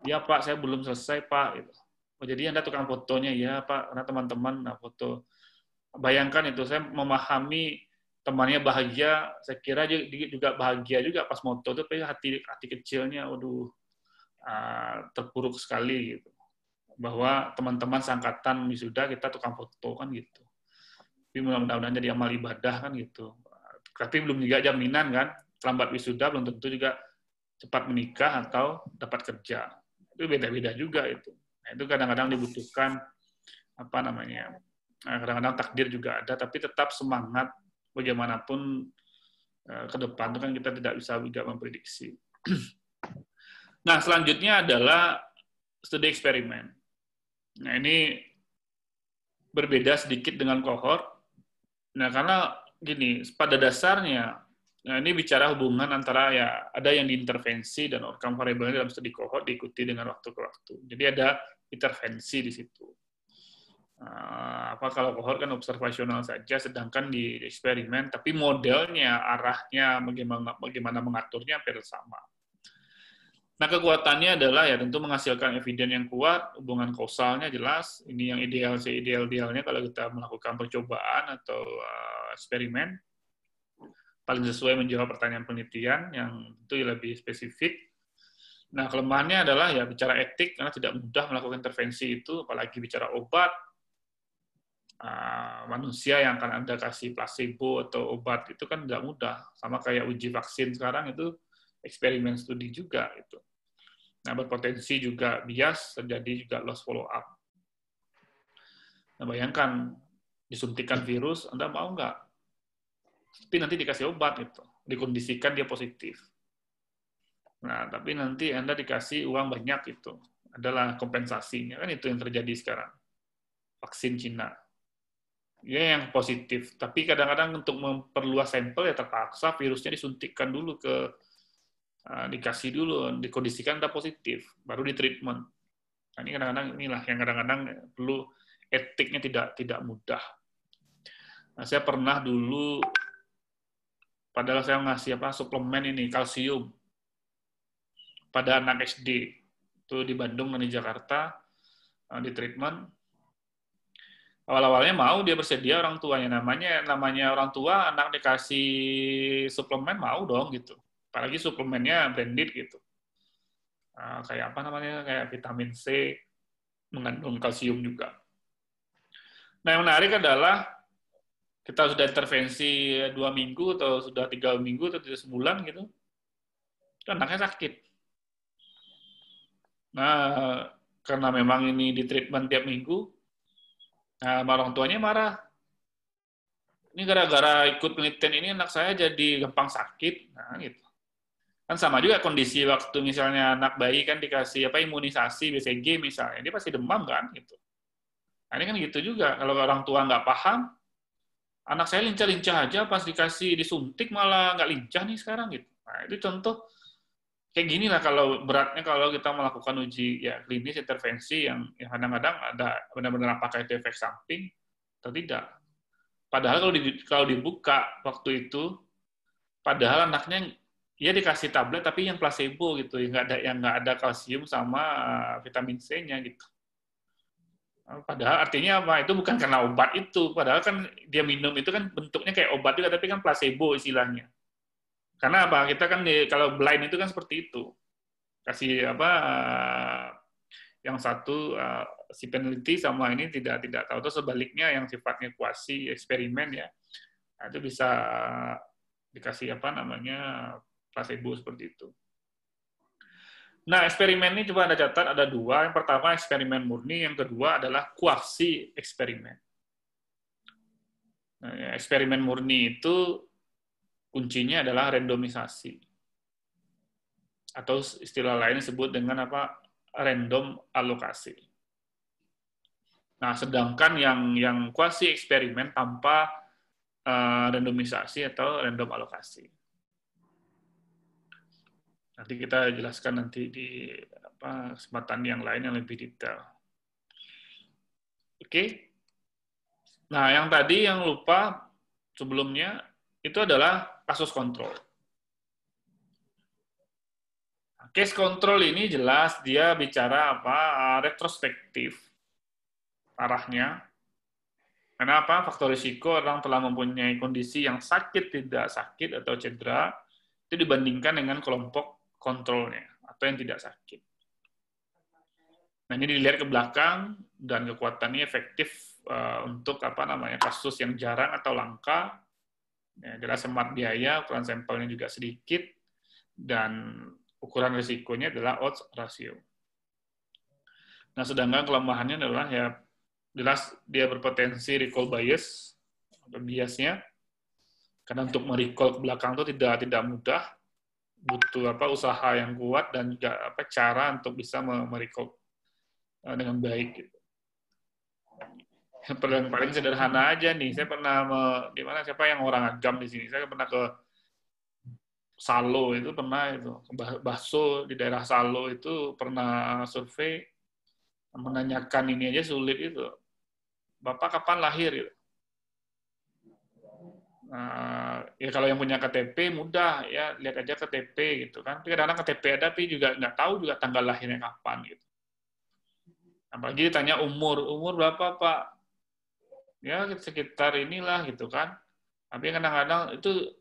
Ya Pak, saya belum selesai Pak. Gitu. Oh, jadi Anda tukang fotonya, ya Pak, karena teman-teman foto. Bayangkan itu, saya memahami temannya bahagia, saya kira juga bahagia juga pas foto itu, tapi hati kecilnya, waduh, terpuruk sekali gitu. Bahwa teman-teman seangkatan wisuda kita tukang foto kan gitu. Tapi mudah-mudahan jadi amal ibadah kan gitu. Tapi belum juga jaminan kan, terlambat wisuda belum tentu juga cepat menikah atau dapat kerja. Itu beda-beda juga itu. Nah, itu kadang-kadang dibutuhkan apa namanya? Kadang-kadang takdir juga ada, tapi tetap semangat bagaimanapun ke depan itu kan kita tidak bisa juga memprediksi. Nah, selanjutnya adalah studi eksperimen. Nah, ini berbeda sedikit dengan kohort. Nah, karena gini, pada dasarnya, nah ini bicara hubungan antara ya ada yang diintervensi dan outcome variable dalam studi kohort diikuti dengan waktu ke waktu. Jadi ada intervensi di situ. Apa kalau kohort kan observasional saja, sedangkan di eksperimen, tapi modelnya, arahnya, bagaimana mengaturnya hampir sama. Nah, kekuatannya adalah ya tentu menghasilkan evidence yang kuat, hubungan kausalnya jelas, ini yang idealnya kalau kita melakukan percobaan atau eksperimen, paling sesuai menjawab pertanyaan penelitian yang tentu lebih spesifik. Nah, kelemahannya adalah ya bicara etik, karena tidak mudah melakukan intervensi itu, apalagi bicara obat, manusia yang akan Anda kasih placebo atau obat, itu kan tidak mudah. Sama kayak uji vaksin sekarang itu eksperimen studi juga itu. Nah, berpotensi juga bias, terjadi juga loss follow up. Nah, bayangkan, disuntikan virus, Anda mau nggak? Tapi nanti dikasih obat, itu dikondisikan dia positif. Nah, tapi nanti Anda dikasih uang banyak, itu adalah kompensasinya. Kan itu yang terjadi sekarang. Vaksin Cina. Ya, yang positif. Tapi kadang-kadang untuk memperluas sampel, ya terpaksa virusnya disuntikkan dulu dikasih dulu, dikondisikan udah positif, baru di treatment. Nah, ini kadang-kadang inilah yang kadang-kadang perlu etiknya tidak mudah. Nah, saya pernah dulu, padahal saya ngasih suplemen ini kalsium pada anak SD itu di Bandung dan di Jakarta di treatment. Awal-awalnya mau dia bersedia orang tuanya, namanya orang tua anak dikasih suplemen mau dong gitu. Apalagi suplemennya branded gitu. Kayak apa namanya, kayak vitamin C, mengandung kalsium juga. Nah, yang menarik adalah kita sudah intervensi 2 minggu atau sudah 3 minggu atau 3 sebulan gitu, anaknya sakit. Nah, karena memang ini di treatment tiap minggu, nah, orang tuanya marah. Ini gara-gara ikut penelitian ini anak saya jadi gampang sakit. Nah, gitu. Kan sama juga kondisi waktu misalnya anak bayi kan dikasih imunisasi BCG misalnya, dia pasti demam kan gitu. Nah, ini kan gitu juga, kalau orang tua nggak paham, Anak saya lincah-lincah aja, pas dikasih disuntik malah nggak lincah nih sekarang gitu. Nah, itu contoh kayak gini lah kalau beratnya kalau kita melakukan uji ya klinis intervensi yang kadang-kadang ada benar-benar apakah itu efek samping atau tidak. Padahal kalau dibuka waktu itu, padahal anaknya ya dikasih tablet tapi yang placebo gitu, yang nggak ada kalsium sama vitamin C-nya gitu. Padahal artinya apa? Itu bukan karena obat itu. Padahal kan dia minum itu kan bentuknya kayak obat juga, tapi kan placebo istilahnya. Karena apa? Kita kan kalau blind itu kan seperti itu. Kasih apa? Yang satu si peneliti sama ini tidak tahu. Atau sebaliknya yang sifatnya kuasi eksperimen ya, nah, itu bisa dikasih apa namanya placebo seperti itu. Nah, eksperimen ini coba Anda catat ada dua. Yang pertama eksperimen murni, yang kedua adalah kuasi eksperimen. Nah, eksperimen murni itu kuncinya adalah randomisasi. Atau istilah lain disebut dengan apa? Random alokasi. Nah, sedangkan yang kuasi eksperimen tanpa randomisasi atau random alokasi. Nanti kita jelaskan nanti di kesempatan yang lain yang lebih detail. Oke. Nah, yang tadi yang lupa sebelumnya itu adalah kasus kontrol. Case control ini jelas dia bicara apa retrospektif arahnya. Kenapa? Faktor risiko orang telah mempunyai kondisi yang sakit, tidak sakit atau cedera itu dibandingkan dengan kelompok kontrolnya atau yang tidak sakit. Nah, ini dilihat ke belakang dan kekuatannya efektif untuk apa namanya kasus yang jarang atau langka. Ya, jelas hemat biaya, ukuran sampelnya juga sedikit dan ukuran risikonya adalah odds ratio. Nah, sedangkan kelemahannya adalah ya jelas dia berpotensi recall bias atau biasnya. Karena untuk merecall ke belakang itu tidak mudah, butuh apa usaha yang kuat dan juga apa cara untuk bisa merecall dengan baik gitu. Yang paling sederhana aja nih, saya pernah di mana siapa yang orang agam di sini, saya pernah ke Salo itu pernah itu Baso di daerah Salo itu pernah survei menanyakan ini aja sulit itu, Bapak kapan lahir gitu. Ya kalau yang punya KTP mudah ya lihat aja KTP gitu kan. Tapi kadang-kadang KTP ada tapi juga nggak tahu juga tanggal lahirnya kapan gitu. Apalagi ditanya umur berapa Pak? Ya sekitar inilah gitu kan. Tapi kadang-kadang itu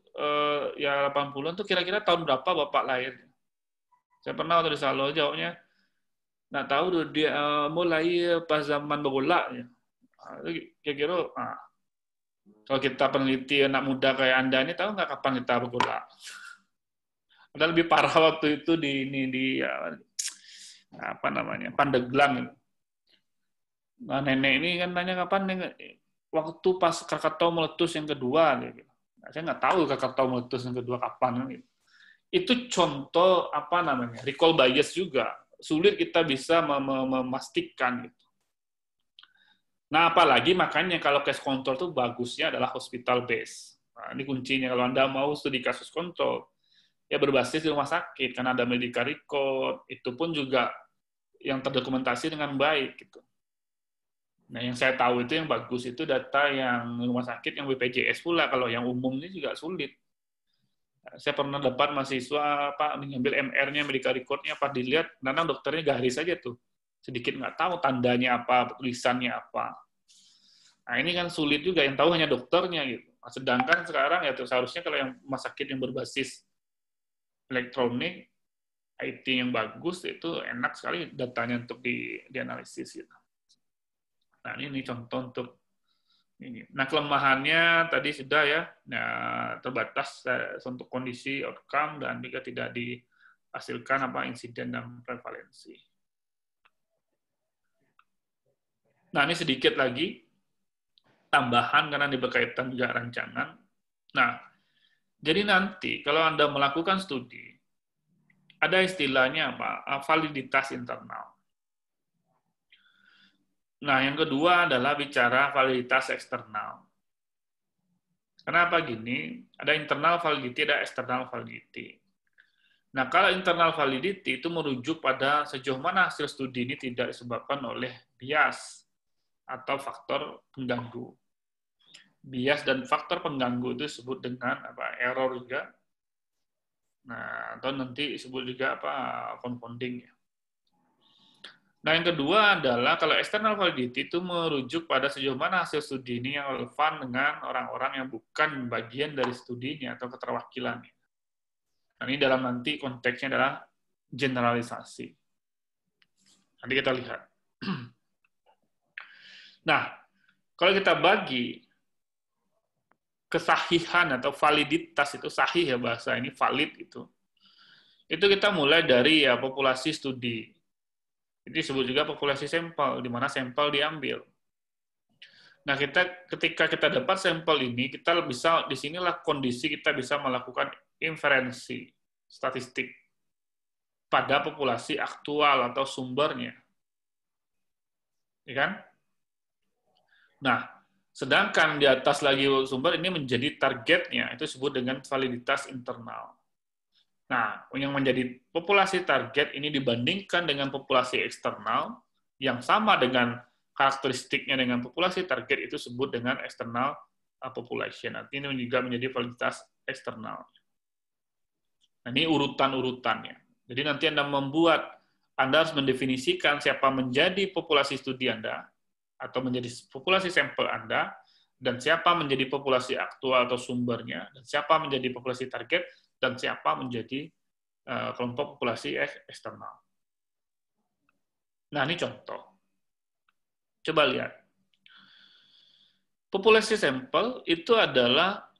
ya 80-an tuh kira-kira tahun berapa Bapak lahir? Saya pernah waktu di Salo jawabnya nggak tahu tuh dia mau lahir pas zaman bola ya. Kira-kira kalau kita peneliti anak muda kayak Anda ini, tahu nggak kapan kita bergerak? Ada lebih parah waktu itu di apa namanya Pandeglang. Nah, nenek ini kan tanya kapan waktu pas Krakatau meletus yang kedua. Gitu. Nah, saya nggak tahu Krakatau meletus yang kedua kapan. Gitu. Itu contoh apa namanya recall bias juga. Sulit kita bisa memastikan. Gitu. Nah, apalagi makanya kalau case control itu bagusnya adalah hospital base. Nah, ini kuncinya. Kalau Anda mau studi kasus kontrol, ya berbasis di rumah sakit, karena ada medical record, itu pun juga yang terdokumentasi dengan baik. Gitu. Nah, yang saya tahu itu yang bagus itu data yang rumah sakit, yang BPJS pula. Kalau yang umum ini juga sulit. Saya pernah dapat mahasiswa mengambil MR-nya, medical record-nya, pas dilihat, karena dokternya garis saja tuh. Sedikit nggak tahu tandanya apa, tulisannya apa. Nah, ini kan sulit juga, yang tahu hanya dokternya gitu. Sedangkan sekarang ya seharusnya kalau yang rumah sakit yang berbasis elektronik, IT yang bagus itu enak sekali datanya untuk dianalisis gitu. Nah, ini contoh untuk ini. Nah, kelemahannya tadi sudah ya, terbatas untuk kondisi outcome dan juga tidak dihasilkan insiden dan prevalensi. Nah, ini sedikit lagi tambahan karena ini berkaitan juga rancangan. Nah, jadi nanti kalau Anda melakukan studi, ada istilahnya validitas internal. Nah, yang kedua adalah bicara validitas eksternal. Kenapa gini? Ada internal validity, ada external validity. Nah, kalau internal validity itu merujuk pada sejauh mana hasil studi ini tidak disebabkan oleh bias atau faktor pengganggu. Bias dan faktor pengganggu itu disebut dengan error juga. Nah, atau nanti disebut juga confounding. Nah, yang kedua adalah kalau external validity itu merujuk pada sejauh mana hasil studi ini yang relevan dengan orang-orang yang bukan bagian dari studinya atau keterwakilannya. Nah, ini dalam nanti konteksnya adalah generalisasi. Nanti kita lihat. Nah, kalau kita bagi kesahihan atau validitas itu sahih ya bahasa ini valid itu kita mulai dari populasi studi. Itu disebut juga populasi sampel, di mana sampel diambil. Nah, ketika kita dapat sampel ini, kita bisa disinilah kondisi kita bisa melakukan inferensi statistik pada populasi aktual atau sumbernya, ya kan? Nah, sedangkan di atas lagi sumber ini menjadi targetnya, itu disebut dengan validitas internal. Nah, yang menjadi populasi target ini dibandingkan dengan populasi eksternal yang sama dengan karakteristiknya dengan populasi target itu disebut dengan external population. Nanti ini juga menjadi validitas eksternal. Nah, ini urutan-urutannya. Jadi nanti Anda harus mendefinisikan siapa menjadi populasi studi Anda atau menjadi populasi sampel Anda dan siapa menjadi populasi aktual atau sumbernya dan siapa menjadi populasi target dan siapa menjadi kelompok populasi eksternal. Nah, ini contoh. Coba lihat. Populasi sampel itu adalah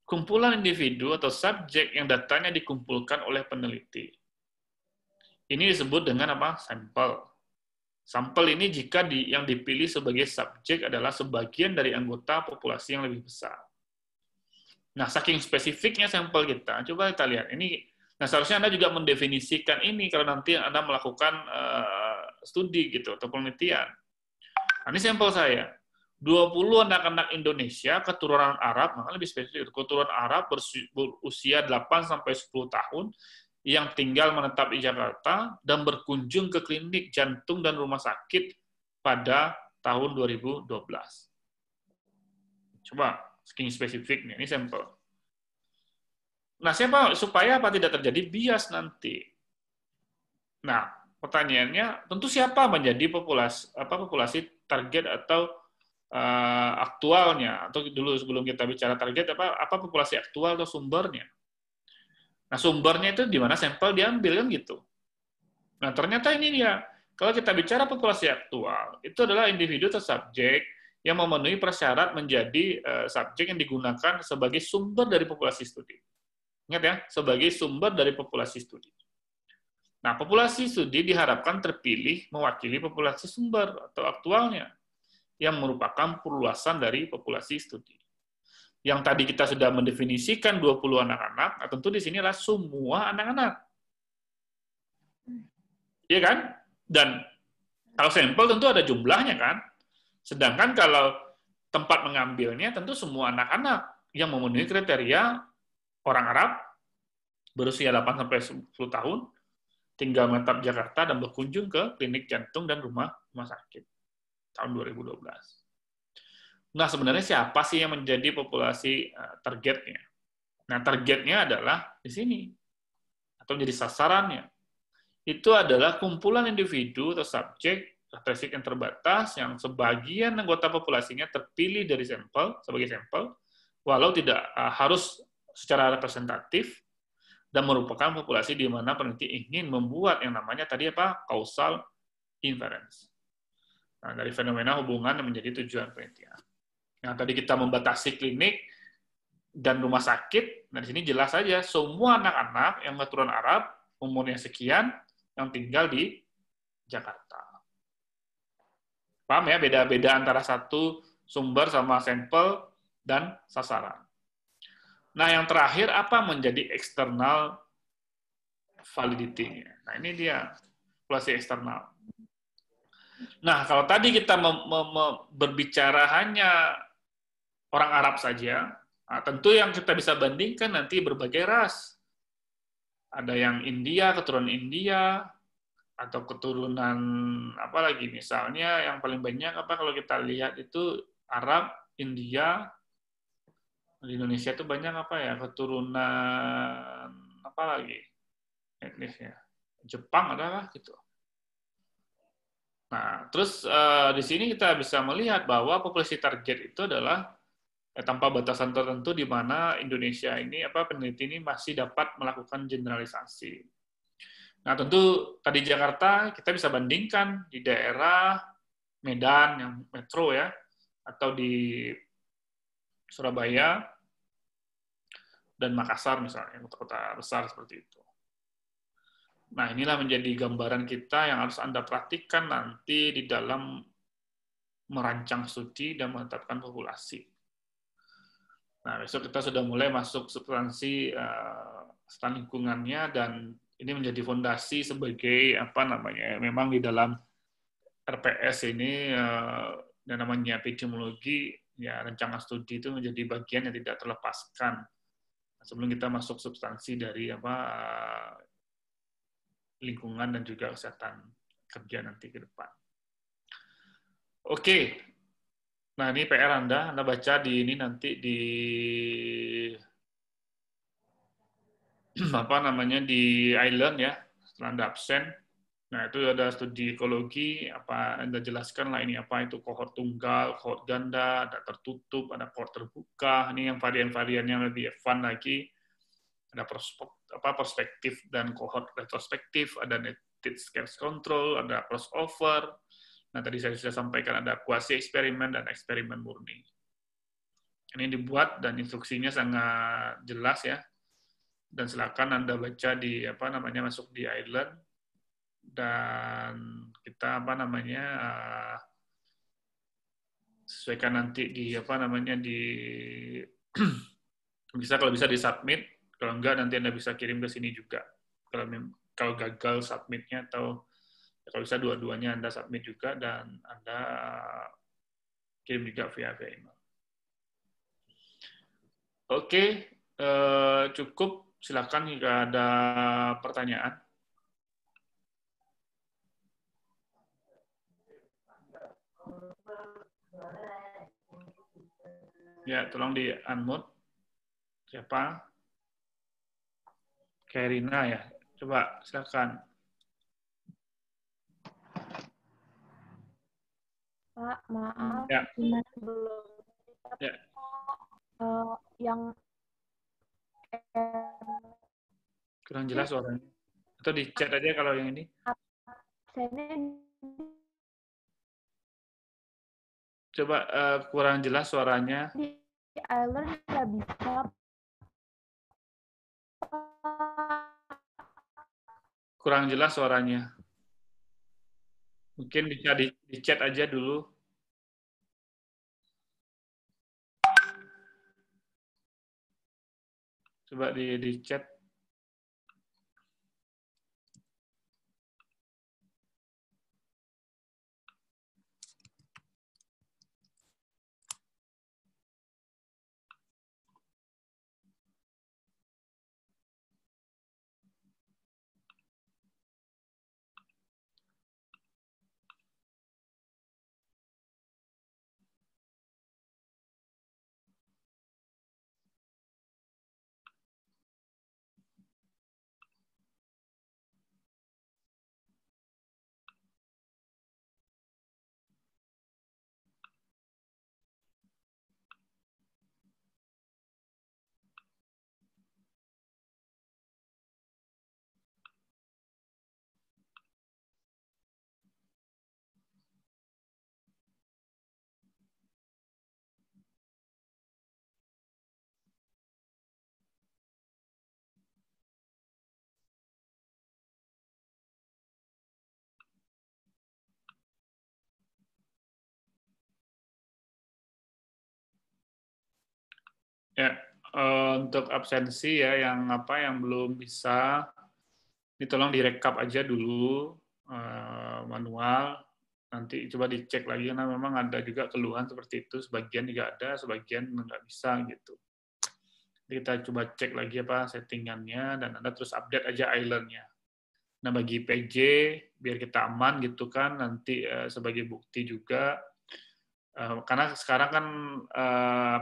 kumpulan individu atau subjek yang datanya dikumpulkan oleh peneliti. Ini disebut dengan apa? Sampel. Sampel ini jika yang dipilih sebagai subjek adalah sebagian dari anggota populasi yang lebih besar. Nah, saking spesifiknya sampel kita, coba kita lihat. Nah, seharusnya Anda juga mendefinisikan ini kalau nanti Anda melakukan studi gitu atau penelitian. Nah, ini sampel saya. 20 anak-anak Indonesia keturunan Arab, maka lebih spesifik, keturunan Arab berusia 8-10 tahun yang tinggal menetap di Jakarta dan berkunjung ke klinik jantung dan rumah sakit pada tahun 2012. Coba, saking spesifiknya, ini sampel. Nah, supaya apa tidak terjadi bias nanti? Nah, pertanyaannya, tentu siapa menjadi populasi target atau aktualnya? Atau dulu sebelum kita bicara target, apa populasi aktual atau sumbernya? Nah, sumbernya itu di mana sampel diambil, kan gitu. Nah, ternyata ini dia. Kalau kita bicara populasi aktual, itu adalah individu atau subjek yang memenuhi persyarat menjadi subjek yang digunakan sebagai sumber dari populasi studi. Ingat ya, sebagai sumber dari populasi studi. Nah, populasi studi diharapkan terpilih mewakili populasi sumber atau aktualnya, yang merupakan perluasan dari populasi studi. Yang tadi kita sudah mendefinisikan 20 anak-anak, nah tentu di sini adalah semua anak-anak. Iya kan? Dan kalau sampel tentu ada jumlahnya kan? Sedangkan kalau tempat mengambilnya tentu semua anak-anak yang memenuhi kriteria orang Arab, berusia 8-10 tahun, tinggal menetap Jakarta dan berkunjung ke klinik jantung dan rumah sakit. Tahun 2012. Nah, sebenarnya siapa sih yang menjadi populasi targetnya? Nah, targetnya adalah di sini, atau menjadi sasarannya. Itu adalah kumpulan individu atau subjek karakteristik yang terbatas yang sebagian anggota populasinya terpilih dari sampel sebagai sampel, walau tidak harus secara representatif, dan merupakan populasi di mana peneliti ingin membuat yang namanya tadi causal inference. Nah, dari fenomena hubungan yang menjadi tujuan penelitian. Nah, tadi kita membatasi klinik dan rumah sakit. Nah, di sini jelas saja semua anak-anak yang keturunan Arab umurnya sekian yang tinggal di Jakarta. Paham ya beda-beda antara satu sumber sama sampel dan sasaran. Nah, yang terakhir apa menjadi eksternal validity? Nah, ini dia populasi eksternal. Nah, kalau tadi kita berbicara hanya orang Arab saja, Nah, tentu yang kita bisa bandingkan nanti berbagai ras. Ada yang India, keturunan India, atau keturunan apa lagi, misalnya yang paling banyak apa kalau kita lihat itu Arab, India, di Indonesia itu banyak apa ya, keturunan apa lagi etnisnya, Jepang adalah gitu. Nah, terus di sini kita bisa melihat bahwa populasi target itu adalah tanpa batasan tertentu, di mana Indonesia ini peneliti ini masih dapat melakukan generalisasi. Nah, tentu tadi Jakarta kita bisa bandingkan di daerah Medan yang metro ya, atau di Surabaya dan Makassar misalnya, kota-kota besar seperti itu. Nah, inilah menjadi gambaran kita yang harus Anda perhatikan nanti di dalam merancang studi dan menetapkan populasi. Nah, besok kita sudah mulai masuk substansi stand lingkungannya, dan ini menjadi fondasi sebagai memang di dalam RPS ini yang namanya epidemiologi, ya rancangan studi itu menjadi bagian yang tidak terlepaskan sebelum kita masuk substansi dari lingkungan dan juga kesehatan kerja nanti ke depan. Oke. Nah, ini PR Anda baca di ini nanti di di Island ya, setelah Anda absen. Nah, itu ada studi ekologi, Anda jelaskan lah ini apa itu kohort tunggal, kohort ganda, ada tertutup, ada kohort terbuka. Ini yang varian-varian yang lebih fun lagi. Ada perspektif dan kohort retrospektif, ada netted scarce control, ada crossover. Nah, tadi saya sudah sampaikan ada kuasi eksperimen dan eksperimen murni. Ini dibuat dan instruksinya sangat jelas ya. Dan silakan Anda baca di masuk di Island, dan kita sesuaikan nanti di kalau bisa di submit, kalau enggak nanti Anda bisa kirim ke sini juga kalau gagal submitnya, atau kalau bisa dua-duanya Anda submit juga dan Anda kirim juga via email. Oke, cukup, silakan jika ada pertanyaan. Ya, tolong di unmute. Siapa? Karina ya. Coba, silakan. Pak, maaf, Ya. gimana belum? Ya. Yang Kurang jelas suaranya. Atau di chat aja kalau yang ini. Coba kurang jelas suaranya. Di Island nggak bisa. Kurang jelas suaranya. Mungkin bisa di chat aja dulu. Coba di chat. Ya, untuk absensi ya yang belum bisa, ini tolong direkap aja dulu manual. Nanti coba dicek lagi karena memang ada juga keluhan seperti itu. Sebagian juga ada, sebagian nggak bisa gitu. Kita coba cek lagi apa settingannya, dan Anda terus update aja island-nya. Nah, bagi PJ, biar kita aman gitu kan, nanti sebagai bukti juga, karena sekarang kan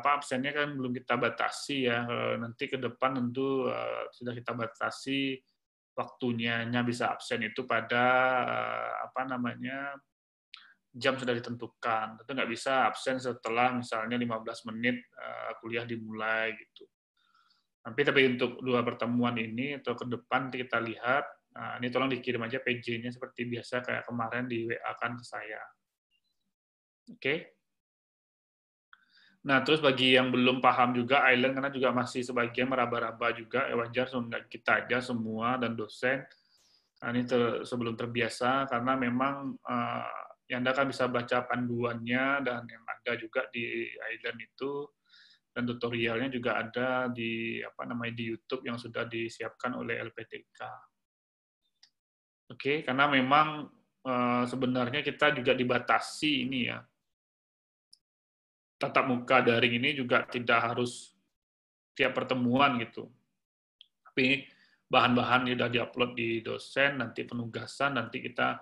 absennya kan belum kita batasi ya, nanti ke depan tentu sudah kita batasi waktunya, bisa absen itu pada jam sudah ditentukan. Tentu nggak bisa absen setelah misalnya 15 menit kuliah dimulai gitu. Tapi untuk 2 pertemuan ini atau ke depan kita lihat, ini tolong dikirim aja PJ-nya seperti biasa kayak kemarin di WA-kan ke saya. Oke. Nah, terus bagi yang belum paham juga island, karena juga masih sebagian meraba-raba juga, wajar kita aja semua dan dosen. Nah, ini sebelum terbiasa, karena memang yang Anda kan bisa baca panduannya, dan yang ada juga di island itu, dan tutorialnya juga ada di di YouTube yang sudah disiapkan oleh LPTK. Oke, karena memang sebenarnya kita juga dibatasi ini ya. Tatap muka daring ini juga tidak harus tiap pertemuan gitu. Tapi bahan-bahan sudah diupload di dosen, nanti penugasan, nanti kita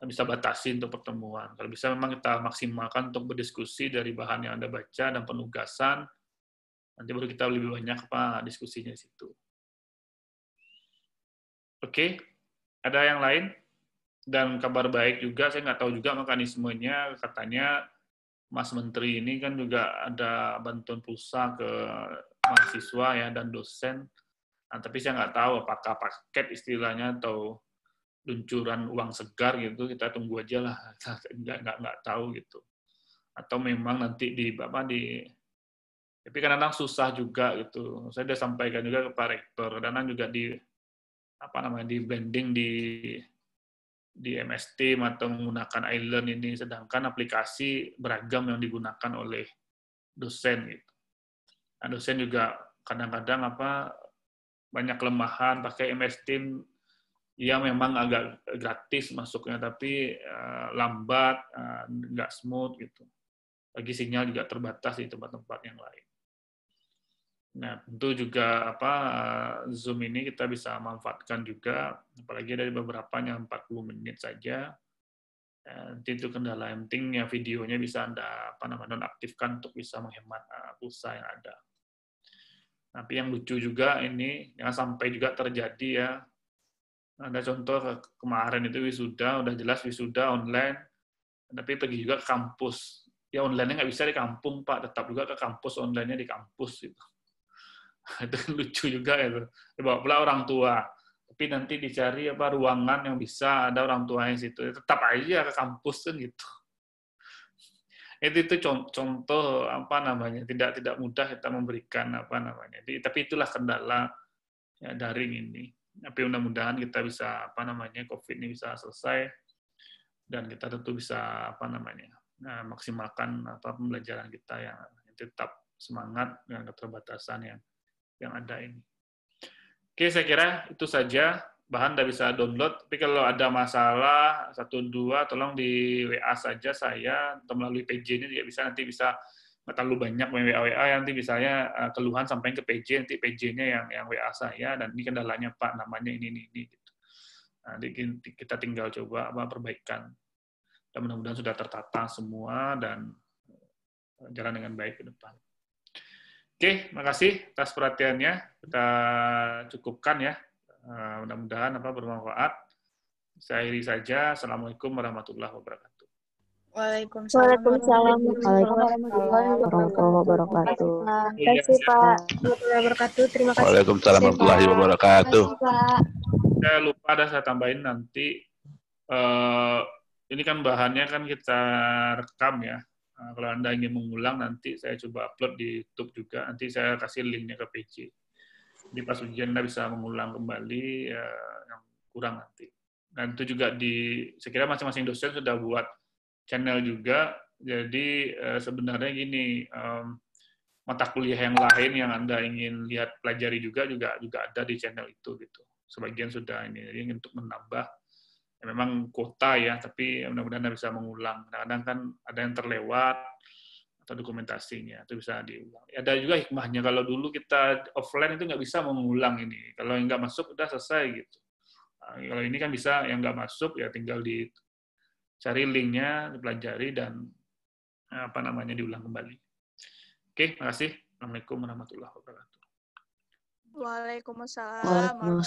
bisa batasi untuk pertemuan. Kalau bisa memang kita maksimalkan untuk berdiskusi dari bahan yang Anda baca dan penugasan, nanti baru kita lebih banyak diskusinya di situ. Oke, ada yang lain? Dan kabar baik juga, saya nggak tahu juga mekanismenya, katanya Mas Menteri ini kan juga ada bantuan pulsa ke mahasiswa ya dan dosen. Nah, tapi saya nggak tahu apakah paket istilahnya atau luncuran uang segar gitu, kita tunggu aja lah, nggak tahu gitu. Atau memang nanti tapi kadang-kadang susah juga gitu. Saya sudah sampaikan juga ke Pak Rektor, kadang-kadang juga di blending di MS Team atau menggunakan island ini, sedangkan aplikasi beragam yang digunakan oleh dosen gitu. Nah, dosen juga kadang-kadang banyak kelemahan pakai MS Team, ya memang agak gratis masuknya, tapi lambat, nggak smooth gitu. Bagi sinyal juga terbatas di tempat-tempat yang lain. Nah, tentu juga Zoom ini kita bisa manfaatkan juga, apalagi dari beberapa yang 40 menit saja. Nanti itu kendala, yang penting ya videonya bisa Anda nonaktifkan untuk bisa menghemat pulsa yang ada. Tapi yang lucu juga ini, jangan sampai juga terjadi ya, ada contoh kemarin itu wisuda, udah jelas wisuda online, tapi pergi juga ke kampus. Ya online-nya nggak bisa di kampung, Pak, tetap juga ke kampus, online-nya di kampus gitu. Itu lucu juga ya, dibawa pula orang tua, tapi nanti dicari ruangan yang bisa ada orang tuanya situ, tetap aja ke kampus kan gitu. Itu contoh tidak mudah kita memberikan tapi itulah kendala ya, daring ini. Tapi mudah-mudahan kita bisa COVID ini bisa selesai, dan kita tentu bisa maksimalkan pembelajaran kita yang tetap semangat dengan keterbatasan yang ada ini. Oke, saya kira itu saja. Bahan Anda bisa download, tapi kalau ada masalah 1-2 tolong di WA saja saya, atau melalui PJ ini juga bisa, nanti bisa nggak terlalu banyak WA, nanti misalnya keluhan sampai ke PJ, nanti PJ-nya yang WA saya, dan ini kendalanya Pak, namanya ini gitu. Nanti kita tinggal coba perbaikan, dan mudah-mudahan sudah tertata semua dan jalan dengan baik ke depan. Oke, makasih atas perhatiannya. Kita cukupkan ya. Mudah-mudahan bermanfaat. Saya akhiri saja. Assalamualaikum warahmatullahi wabarakatuh. Waalaikumsalam Waalaikumsalam warahmatullahi wabarakatuh. Terima kasih Pak. Warahmatullahi wabarakatuh. Terima kasih. Waalaikumsalam warahmatullahi wabarakatuh. Pak. Saya lupa saya tambahin nanti. Ini kan bahannya kan kita rekam ya. Kalau Anda ingin mengulang, nanti saya coba upload di YouTube juga. Nanti saya kasih linknya ke PJ. Jadi pas ujian Anda bisa mengulang kembali yang kurang nanti. Dan itu juga saya kira masing-masing dosen sudah buat channel juga. Jadi sebenarnya gini, mata kuliah yang lain yang Anda ingin lihat pelajari juga ada di channel itu gitu. Sebagian sudah ini. Jadi untuk menambah, ya memang kuota ya, tapi mudah-mudahan Anda bisa mengulang. Kadang-kadang kan ada yang terlewat, atau dokumentasinya itu bisa diulang. Ada juga hikmahnya kalau dulu kita offline itu nggak bisa mengulang ini. Kalau yang nggak masuk udah selesai gitu. Nah, kalau ini kan bisa yang nggak masuk ya tinggal dicari linknya, dipelajari dan diulang kembali. Oke, makasih. Assalamualaikum warahmatullahi wabarakatuh. Waalaikumsalam. Waalaikumsalam.